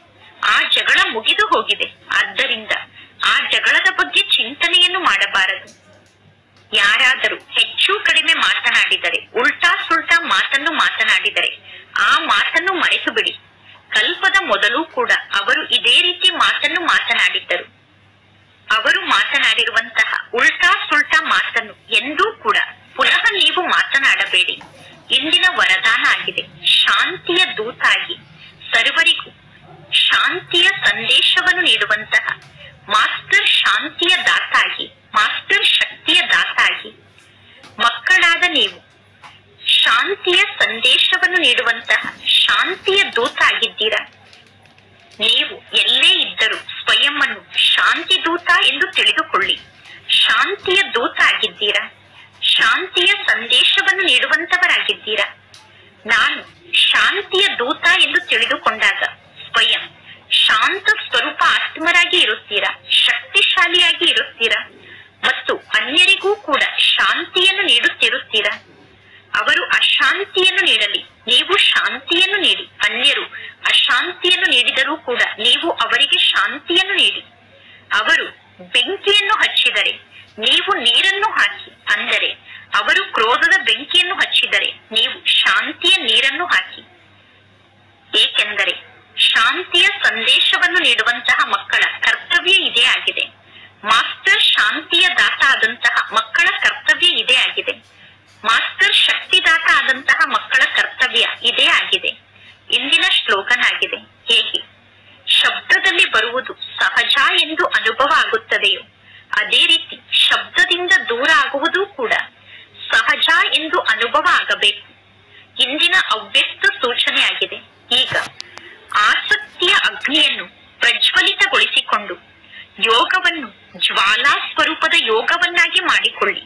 ಆ ಜಗಳ ಮುಗಿದು ಹೋಗಿದೆ. ಆದ್ದರಿಂದ ಆ ಜಗಳದ ಬಗ್ಗೆ ಚಿಂತನೆಯನ್ನು ಮಾಡಬಾರದು. ಯಾರಾದರೂ ಹೆಚ್ಚು ಕಡಿಮೆ ಮಾತನಾಡಿದರೆ, ಉಲ್ಟಾ ಸುಲ್ಟಾ ಮಾತನ್ನು ಮಾತನಾಡಿದರೆ ಆ ಮಾತನ್ನು ಮರೆತು ಬಿಡಿ. ಕಲ್ಪದ ಮೊದಲು ಕೂಡ ಅವರು ಇದೇ ರೀತಿ ಮಾತನ್ನು ಮಾತನಾಡಿದ್ದರು. ಅವರು ಮಾತನಾಡಿರುವಂತಹ ಉಲ್ಟಾ ಸುಲ್ಟಾ ಮಾತನ್ನು ಎಂದೂ ಕೂಡ ಪುನಃ ನೀವು ಮಾತನಾಡಬೇಡಿ. ಇಂದಿನ ವರದಾನ ಆಗಿದೆ, ಶಾಂತಿಯ ದೂತಾಗಿ ಸರ್ವರಿಗೂ ಶಾಂತಿಯ ಸಂದೇಶವನ್ನು ನೀಡುವಂತಹ ಮಾಸ್ಟರ್ ಶಾಂತಿಯ ದಾತಾಗಿ, ಮಾಸ್ಟರ್ ಶಕ್ತಿಯ ದಾತಾಗಿ ಮಕ್ಕಳಾದ ನೀವು ಶಾಂತಿಯ ಸಂದೇಶವನ್ನು ನೀಡುವಂತಹ ಶಾಂತಿಯ ದೂತ ಆಗಿದ್ದೀರಾ. ನೀವು ಎಲ್ಲೇ ಇದ್ದರೂ ಸ್ವಯಂ ಅನ್ನು ಶಾಂತಿ ದೂತ ಎಂದು ತಿಳಿದುಕೊಳ್ಳಿ. ಶಾಂತಿಯ ದೂತ ಆಗಿದ್ದೀರಾ. ಶಾಂತಿಯ ಸಂದೇಶವನ್ನು ನೀಡುವಂತವರಾಗಿದ್ದೀರಾ. ನಾನು ಶಾಂತಿಯ ದೂತ ಎಂದು ತಿಳಿದುಕೊಂಡಾಗ ಸ್ವಯಂ ಶಾಂತ ಸ್ವರೂಪ ಆತ್ಮರಾಗಿ ಇರುತ್ತೀರಾ, ಶಕ್ತಿಶಾಲಿಯಾಗಿ ಇರುತ್ತೀರಾ ಮತ್ತು ಅನ್ಯರಿಗೂ ಕೂಡ ಶಾಂತಿಯನ್ನು ನೀಡುತ್ತಿರುತ್ತೀರಾ. ಅವರು ಅಶಾಂತಿಯನ್ನು ನೀಡಲಿ, ನೀವು ಶಾಂತಿಯನ್ನು ನೀಡಿ. ಅನ್ಯರು ಅಶಾಂತಿಯನ್ನು ನೀಡಿದರೂ ಕೂಡ ನೀವು ಅವರಿಗೆ ಶಾಂತಿಯನ್ನು ನೀಡಿ. ಅವರು ಬೆಂಕಿಯನ್ನು ಹಚ್ಚಿದರೆ ನೀವು ನೀರನ್ನು ಹಾಕಿ. ಅಂದರೆ ಅವರು ಕ್ರೋಧದ ಬೆಂಕಿಯನ್ನು ಹಚ್ಚಿದರೆ ನೀವು ಶಾಂತಿಯ ನೀರನ್ನು ಹಾಕಿ. ಏಕೆಂದರೆ ಶಾಂತಿಯ ಸಂದೇಶವನ್ನು ನೀಡುವಂತಹ ಮಕ್ಕಳ ಕರ್ತವ್ಯ ಇದೇ ಆಗಿದೆ. ಮಾಸ್ಟರ್ ಶಾಂತಿಯ ದಾತ ಆದಂತಹ ಮಕ್ಕಳ ಕರ್ತವ್ಯ ಇದೇ ಆಗಿದೆ. ಮಾಸ್ಟರ್ ಶಕ್ತಿದಾತ ಆದಂತಹ ಮಕ್ಕಳ ಕರ್ತವ್ಯ ಇದೇ ಆಗಿದೆ. ಇಂದಿನ ಶ್ಲೋಗನ್ ಆಗಿದೆ, ಹೇಗೆ ಶಬ್ದದಲ್ಲಿ ಬರುವುದು ಸಹಜ ಎಂದು ಅನುಭವ ಆಗುತ್ತದೆಯೋ ಅದೇ ರೀತಿ ಶಬ್ದದಿಂದ ದೂರ ಆಗುವುದು ಕೂಡ ಸಹಜ ಎಂದು ಅನುಭವ ಆಗಬೇಕು. ಇಂದಿನ ಅವ್ಯಕ್ತ ಸೂಚನೆ ಆಗಿದೆ. ಈಗ ಆಸಕ್ತಿಯ ಅಗ್ನಿಯನ್ನು ಪ್ರಜ್ವಲಿತಗೊಳಿಸಿಕೊಂಡು ಯೋಗವನ್ನು ಜ್ವಾಲಾ ಸ್ವರೂಪದ ಯೋಗವನ್ನಾಗಿ ಮಾಡಿಕೊಳ್ಳಿ.